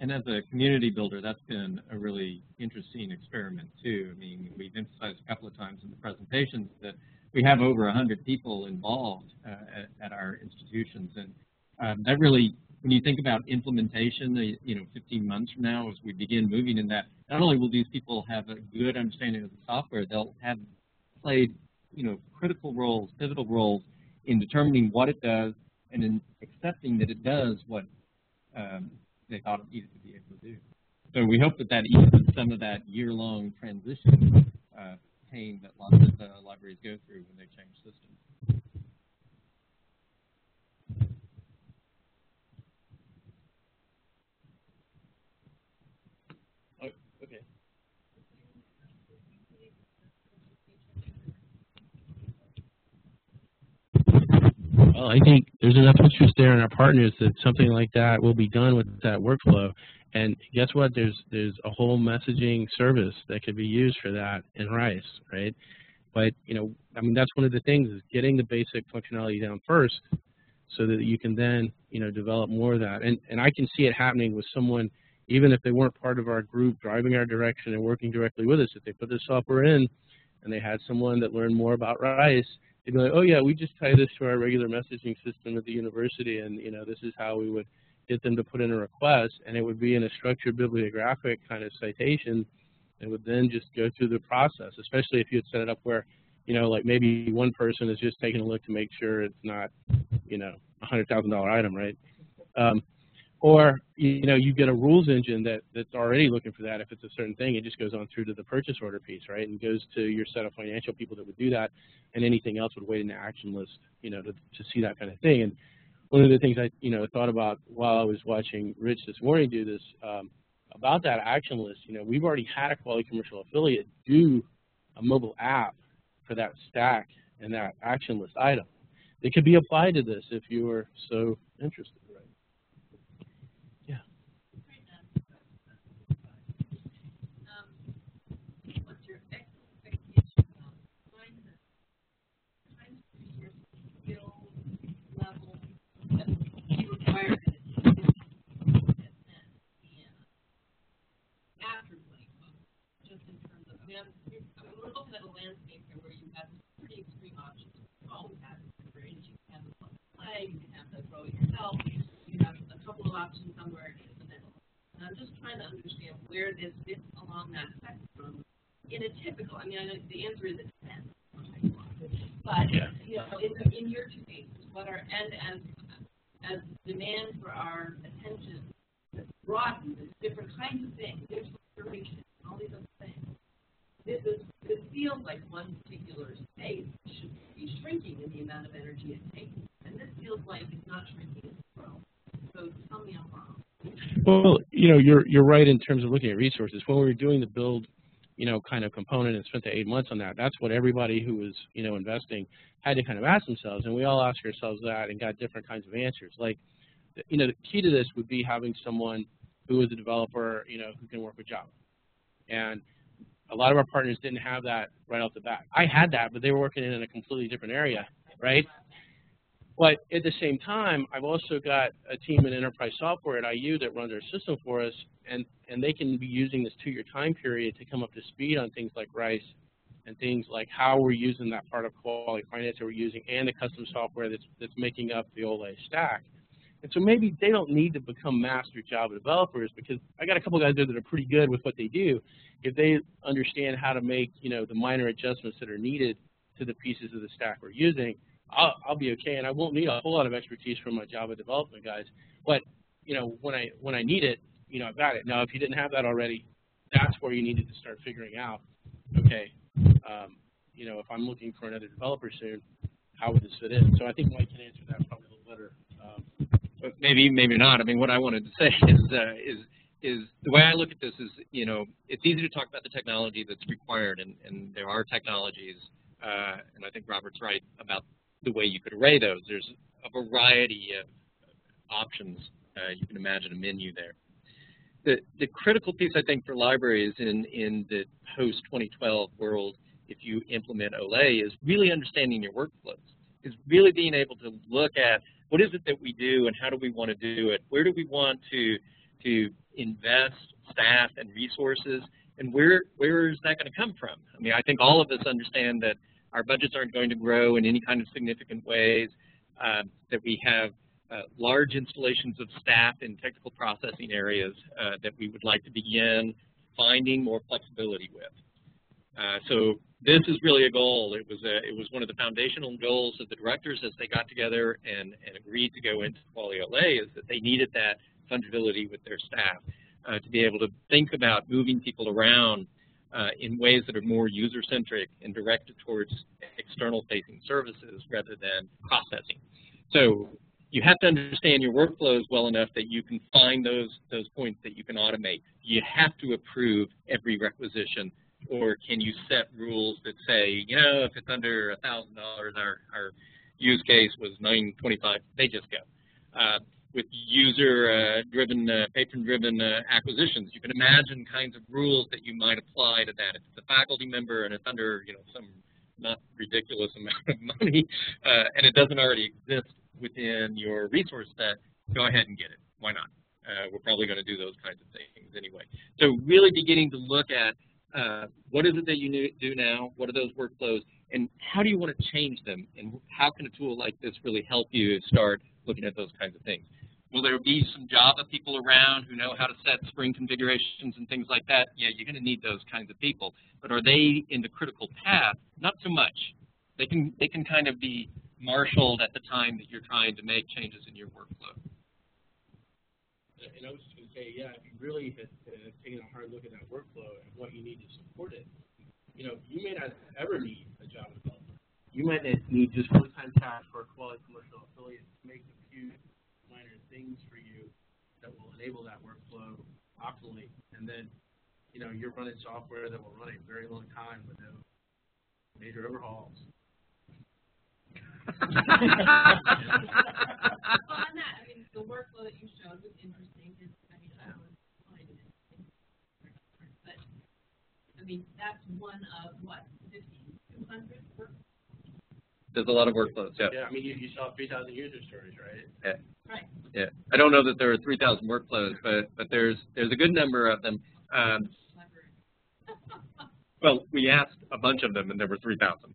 Speaker 3: And as a community builder, that's been a really interesting experiment too. I mean, we've emphasized a couple of times in the presentations that we have over 100 people involved at our institutions, and that really, when you think about implementation, 15 months from now, as we begin moving in that, not only will these people have a good understanding of the software, they'll have played, critical roles, pivotal roles in determining what it does and in accepting that it does what they thought it needed to be able to do. So we hope that that eases some of that year-long transition pain that lots of libraries go through when they change systems.
Speaker 1: Okay. Well, I think there's enough interest there in our partners that something like that will be done with that workflow. And guess what? There's a whole messaging service that could be used for that in RISE, right? But, I mean, that's one of the things is getting the basic functionality down first so that you can then, develop more of that. And I can see it happening with someone, even if they weren't part of our group driving our direction and working directly with us, if they put this software in and they had someone that learned more about RISE, they'd be like, oh yeah, we just tie this to our regular messaging system at the university, and this is how we would get them to put in a request, and it would be in a structured bibliographic kind of citation. It would then just go through the process, especially if you had set it up where, like maybe one person is just taking a look to make sure it's not, a $100,000 item, right? Or, you get a rules engine that's already looking for that. If it's a certain thing, it just goes on through to the purchase order piece, right? And goes to your set of financial people that would do that, and anything else would wait in the action list, to see that kind of thing. And one of the things I, thought about while I was watching Rich this morning do this, about that action list, we've already had a Kuali commercial affiliate do a mobile app for that stack and that action list item. It could be applied to this if you were so interested.
Speaker 5: You can have to grow it yourself. You have a couple of options somewhere in the middle. And I'm just trying to understand where this fits along that spectrum in a typical. I mean, I know the answer is it depends. But in your two cases, what are as demand for our attention broadens, different kinds of things, there's information, all these other things. This feels like one particular space should be shrinking in the amount of energy it takes. And this feels like it's not shrinking, it's growing. So tell me I'm wrong.
Speaker 1: Well, you're right in terms of looking at resources. When we were doing the build, kind of component and spent the 8 months on that, that's what everybody who was, investing had to kind of ask themselves. And we all asked ourselves that and got different kinds of answers. Like, the key to this would be having someone who is a developer, who can work with Java. And a lot of our partners didn't have that right off the bat. I had that, but they were working in a completely different area, right? But at the same time, I've also got a team in enterprise software at IU that runs our system for us, and they can be using this 2-year time period to come up to speed on things like RISE and things like how we're using that part of Kuali Finance that we're using and the custom software that's making up the OLE stack. And so maybe they don't need to become master Java developers, because I got a couple guys there that are pretty good with what they do. If they understand how to make the minor adjustments that are needed to the pieces of the stack we're using, I'll be okay, and I won't need a whole lot of expertise from my Java development guys. But when I need it, I've got it. Now, if you didn't have that already, that's where you needed to start figuring out, okay, you know, if I'm looking for another developer soon, how would this fit in? So I think Mike can answer that probably a little better.
Speaker 6: But maybe not. I mean, what I wanted to say is the way I look at this is, you know, it's easy to talk about the technology that's required, and there are technologies, and I think Robert's right about the way you could array those. There's a variety of options. You can imagine a menu there. The critical piece, I think, for libraries in the post-2012 world, if you implement OLE, is really understanding your workflows, is really being able to look at what is it that we do and how do we want to do it, where do we want to invest staff and resources, and where is that going to come from? I mean, I think all of us understand that our budgets aren't going to grow in any kind of significant ways, that we have large installations of staff in technical processing areas that we would like to begin finding more flexibility with. So this is really a goal. It was one of the foundational goals of the directors as they got together and agreed to go into Kuali OLE, is that they needed that fungibility with their staff to be able to think about moving people around in ways that are more user-centric and directed towards external-facing services rather than processing. So you have to understand your workflows well enough that you can find those points that you can automate. You have to approve every requisition, or can you set rules that say, you know, if it's under $1,000, our use case was $925, they just go. With user-driven, patron-driven acquisitions, you can imagine kinds of rules that you might apply to that. If it's a faculty member and it's under, you know, some not ridiculous amount of money, and it doesn't already exist within your resource set, go ahead and get it. Why not? We're probably going to do those kinds of things anyway. So really beginning to look at what is it that you do now, what are those workflows, and how do you want to change them, and how can a tool like this really help you start looking at those kinds of things? Will there be some Java people around who know how to set Spring configurations and things like that? Yeah, you're going to need those kinds of people. But are they in the critical path? Not so much. They can kind of be marshaled at the time that you're trying to make changes in your workflow.
Speaker 1: And I was just going to say, yeah, if you really had taken a hard look at that workflow and what you need to support it, you know, you may not ever need a Java developer. You might need just full-time cash for a quality commercial affiliate to make a few minor things for you that will enable that workflow optimally. And then, you know, you're running software that will run a very long time with no major overhauls.
Speaker 5: Well, on that, I mean, the workflow that you showed was interesting. I mean, I was fine with it. But, I mean, that's one of, what, 5,200 workflows?
Speaker 6: There's a lot of workflows, yeah.
Speaker 1: Yeah, I mean, you saw 3,000 user stories, right?
Speaker 6: Yeah.
Speaker 5: Right.
Speaker 6: Yeah. I don't know that there are 3,000 workflows, but there's a good number of them. Well, we asked a bunch of them, and there were 3,000.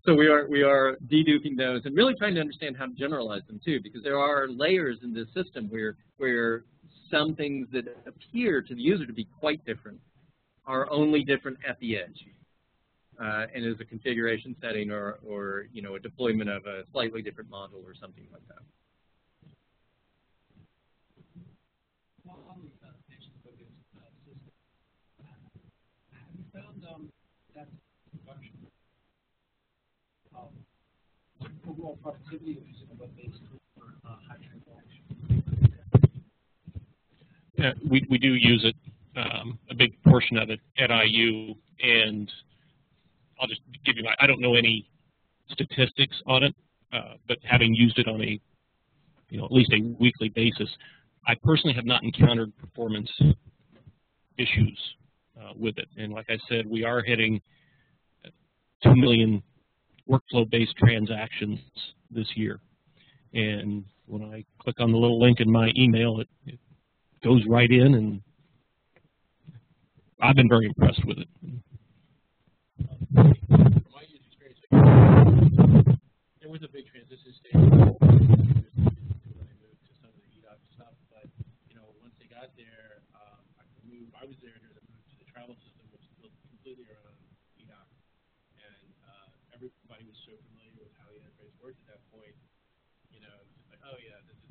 Speaker 6: So we are deduping those and really trying to understand how to generalize them too, because there are layers in this system where some things that appear to the user to be quite different are only different at the edge, and is a configuration setting or you know, a deployment of a slightly different module or something like that.
Speaker 7: Have you found that function overall productivity of using a web-based tool for high transaction?
Speaker 4: Yeah, we do use it, a big portion of it at IU, and I'll just give you I don't know any statistics on it, but having used it on a, you know, at least a weekly basis, I personally have not encountered performance issues with it. And like I said, we are hitting 2 million workflow-based transactions this year. And when I click on the little link in my email, it goes right in, and I've been very impressed with it.
Speaker 1: From my user experience, there was a big transition stage when I moved to some of the EDOC stuff, but you know, once they got there, I was there during the move to the travel system, which is built completely around EDOC, and everybody was so familiar with how the interface worked at that point. You know, it was just like, oh yeah, this is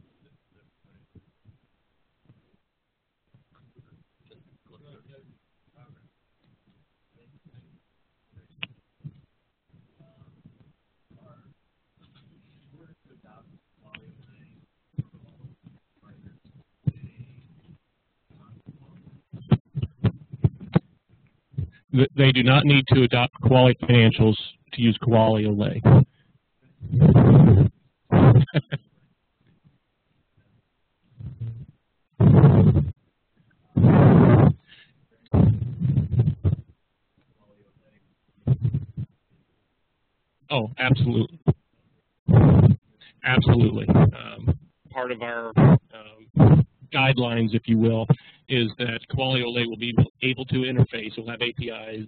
Speaker 4: They do not need to adopt Kuali Financials to use Kuali OLE. Oh, absolutely. Absolutely. Part of our guidelines, if you will, is that Kuali OLE will be able to interface. We'll have APIs,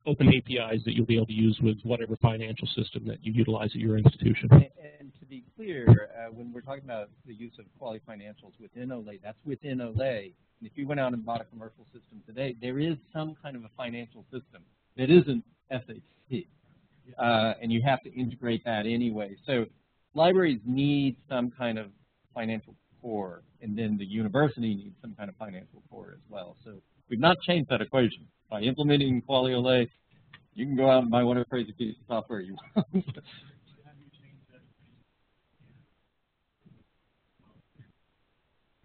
Speaker 4: open APIs that you'll be able to use with whatever financial system that you utilize at your institution.
Speaker 3: And to be clear, when we're talking about the use of Kuali Financials within OLE, that's within OLE. And if you went out and bought a commercial system today, there is some kind of a financial system that isn't SAP. And you have to integrate that anyway. So libraries need some kind of financial core, and then the university needs some kind of financial core as well. So we've not changed that equation. By implementing Kuali OLE, you can go out and buy whatever crazy piece of software you want.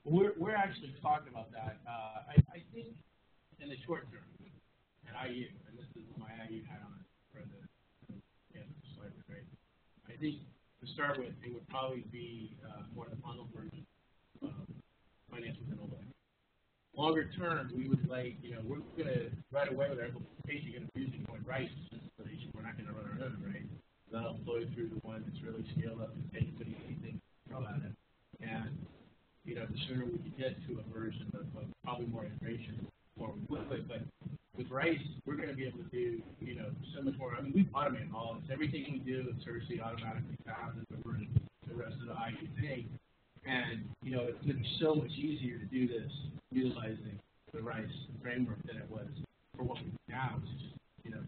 Speaker 1: We're actually talking about that. I think in the short term, at IU, and this is my IU hat on for the slide, right? I think to start with, it would probably be more the bundle version of financials and OLE. Longer term, we would like, we're going to right away with our implementation, going to be using one Rice installation. We're not going to run our own, right? That'll flow through the one that's really scaled up and take anything from it. And the sooner we can get to a version of probably more integration, more we will. But with Rice, we're going to be able to do, so much more. I mean, we've automated all this. Everything we do at Cersei automatically passes over to the rest of the IU thing. And, it's going to be so much easier to do this utilizing the Rice framework than it was for what we do now, which is just,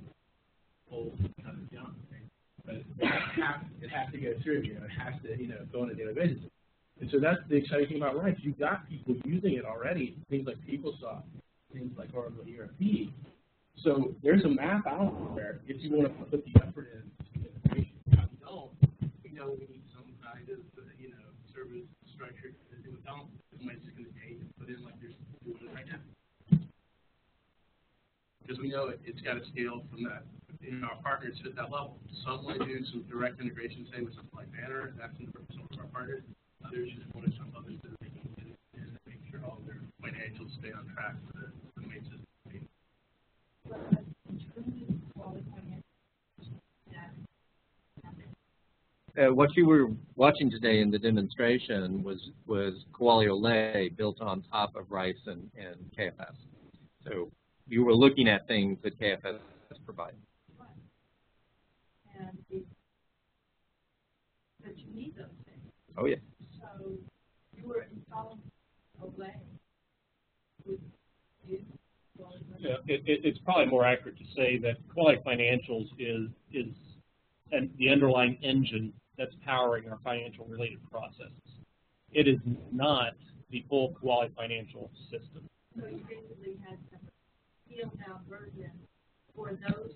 Speaker 1: old kind of junk, right? But it has to go through, it has to, go on a daily basis. And so that's the exciting thing about Rice. You've got people using it already, things like PeopleSoft, things like Oracle ERP. So there's a map out there if you want to put the effort in to integration. If you don't, we know we need some kind of, service structure. If we don't, somebody's just going to take and put in like they're doing it right now. Because we know it's got to scale from that. Our partners fit that level. Some want to do some direct integration, say with something like Banner. That's in some of our partners. Others just want to some others that they can get it and make sure all their financials stay on track for the main system.
Speaker 2: What you were watching today in the demonstration was Kuali OLE built on top of Rice and KFS. So you were looking at things that KFS provides.
Speaker 5: But you need those things.
Speaker 2: Oh, yeah.
Speaker 5: So you were installing OLE with you?
Speaker 4: Yeah, it's probably more accurate to say that Kuali Financials is the underlying engine that's powering our financial related processes. It is not the full Kuali financial system.
Speaker 5: So you basically had some scaled down version for those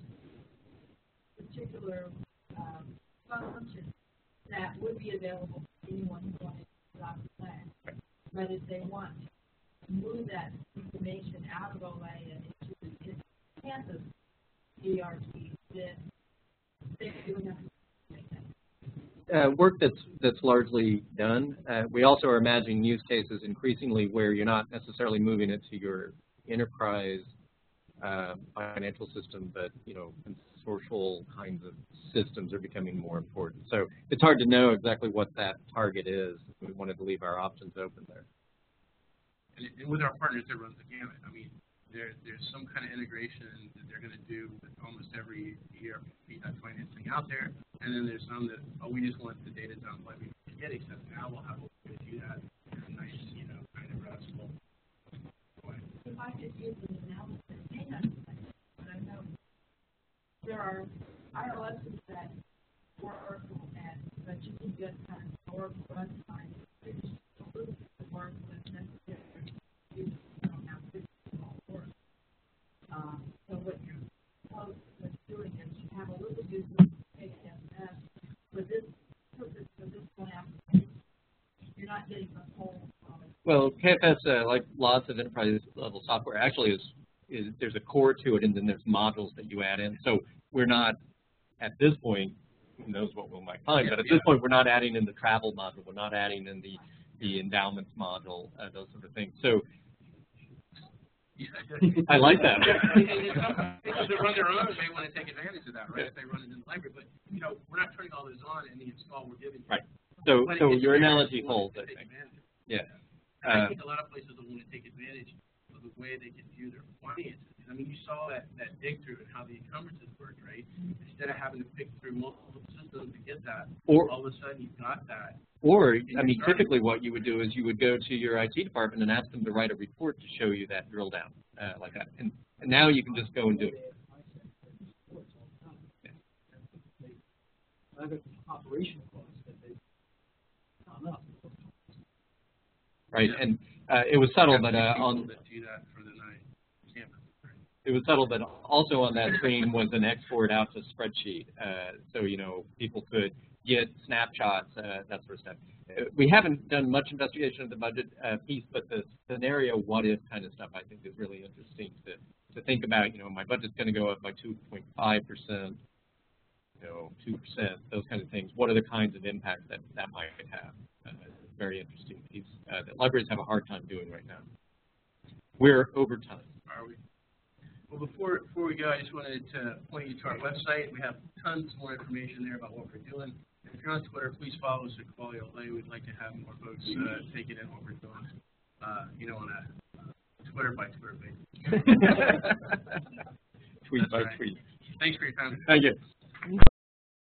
Speaker 5: particular functions that would be available to anyone who wanted to adopt the plan. Right. But if they want to move that information out of OLE and into the campus ERP, then they would have to make that.
Speaker 2: Work that's largely done. We also are imagining use cases increasingly where you're not necessarily moving it to your enterprise financial system, but consortial kinds of systems are becoming more important. So it's hard to know exactly what that target is. We wanted to leave our options open there.
Speaker 1: And with our partners, it runs the gamut. I mean, there's some kind of integration that they're going to do with almost every ERP finance thing out there, and then there's some that we just want the data dump like we get except now we'll have a way to do that in a nice, kind of restful way.
Speaker 5: If I could use an analysis, it may not be like that, but I know there are ILSs that work and but you can just kind of store runtime, finish the work that's necessary. You don't have to do all the work. So what you're doing is you have a little use of KFS for this purpose, for this one application. You're not getting the whole.
Speaker 2: Well, KFS, like lots of enterprise level software, actually is
Speaker 6: there's a core to it, and then there's modules that you add in. So we're not, at this point, who knows what we might find, but at this point we're not adding in the travel module, we're not adding in the endowments module, those sort of things. So I like that.
Speaker 1: Because they run their own, they want to take advantage of that, right? If they run it in the library, but we're not turning all those on in the install we're giving you.
Speaker 6: Right. So your analogy holds, I think. Yeah.
Speaker 1: I think a lot of places don't want to take advantage of the way they can view their finances. I mean, you saw that dig through and how the encumbrances worked, right? Instead of having to pick through multiple systems to get that, all of a sudden you've got that.
Speaker 6: Or, I mean, typically what you would do is you would go to your IT department and ask them to write a report to show you that drill down like that. And now you can just go and do it.
Speaker 7: Operational costs that they found out.
Speaker 6: Right, and it was subtle, but it was subtle, but also on that screen was an export out to spreadsheet, so people could get snapshots, that sort of stuff. We haven't done much investigation of the budget piece, but the scenario what if kind of stuff I think is really interesting to think about. My budget's going to go up by 2.5%, 2%, those kind of things. What are the kinds of impacts that might have? Very interesting piece that libraries have a hard time doing right now. We're over time.
Speaker 1: Are we? Well, before we go, I just wanted to point you to our website. We have tons more information there about what we're doing. If you're on Twitter, please follow us at Kuali OLE. We'd like to have more folks take it in what we're doing, on a Twitter by Twitter basis.
Speaker 6: Tweet by tweet.
Speaker 1: Thanks for your time.
Speaker 6: Thank you.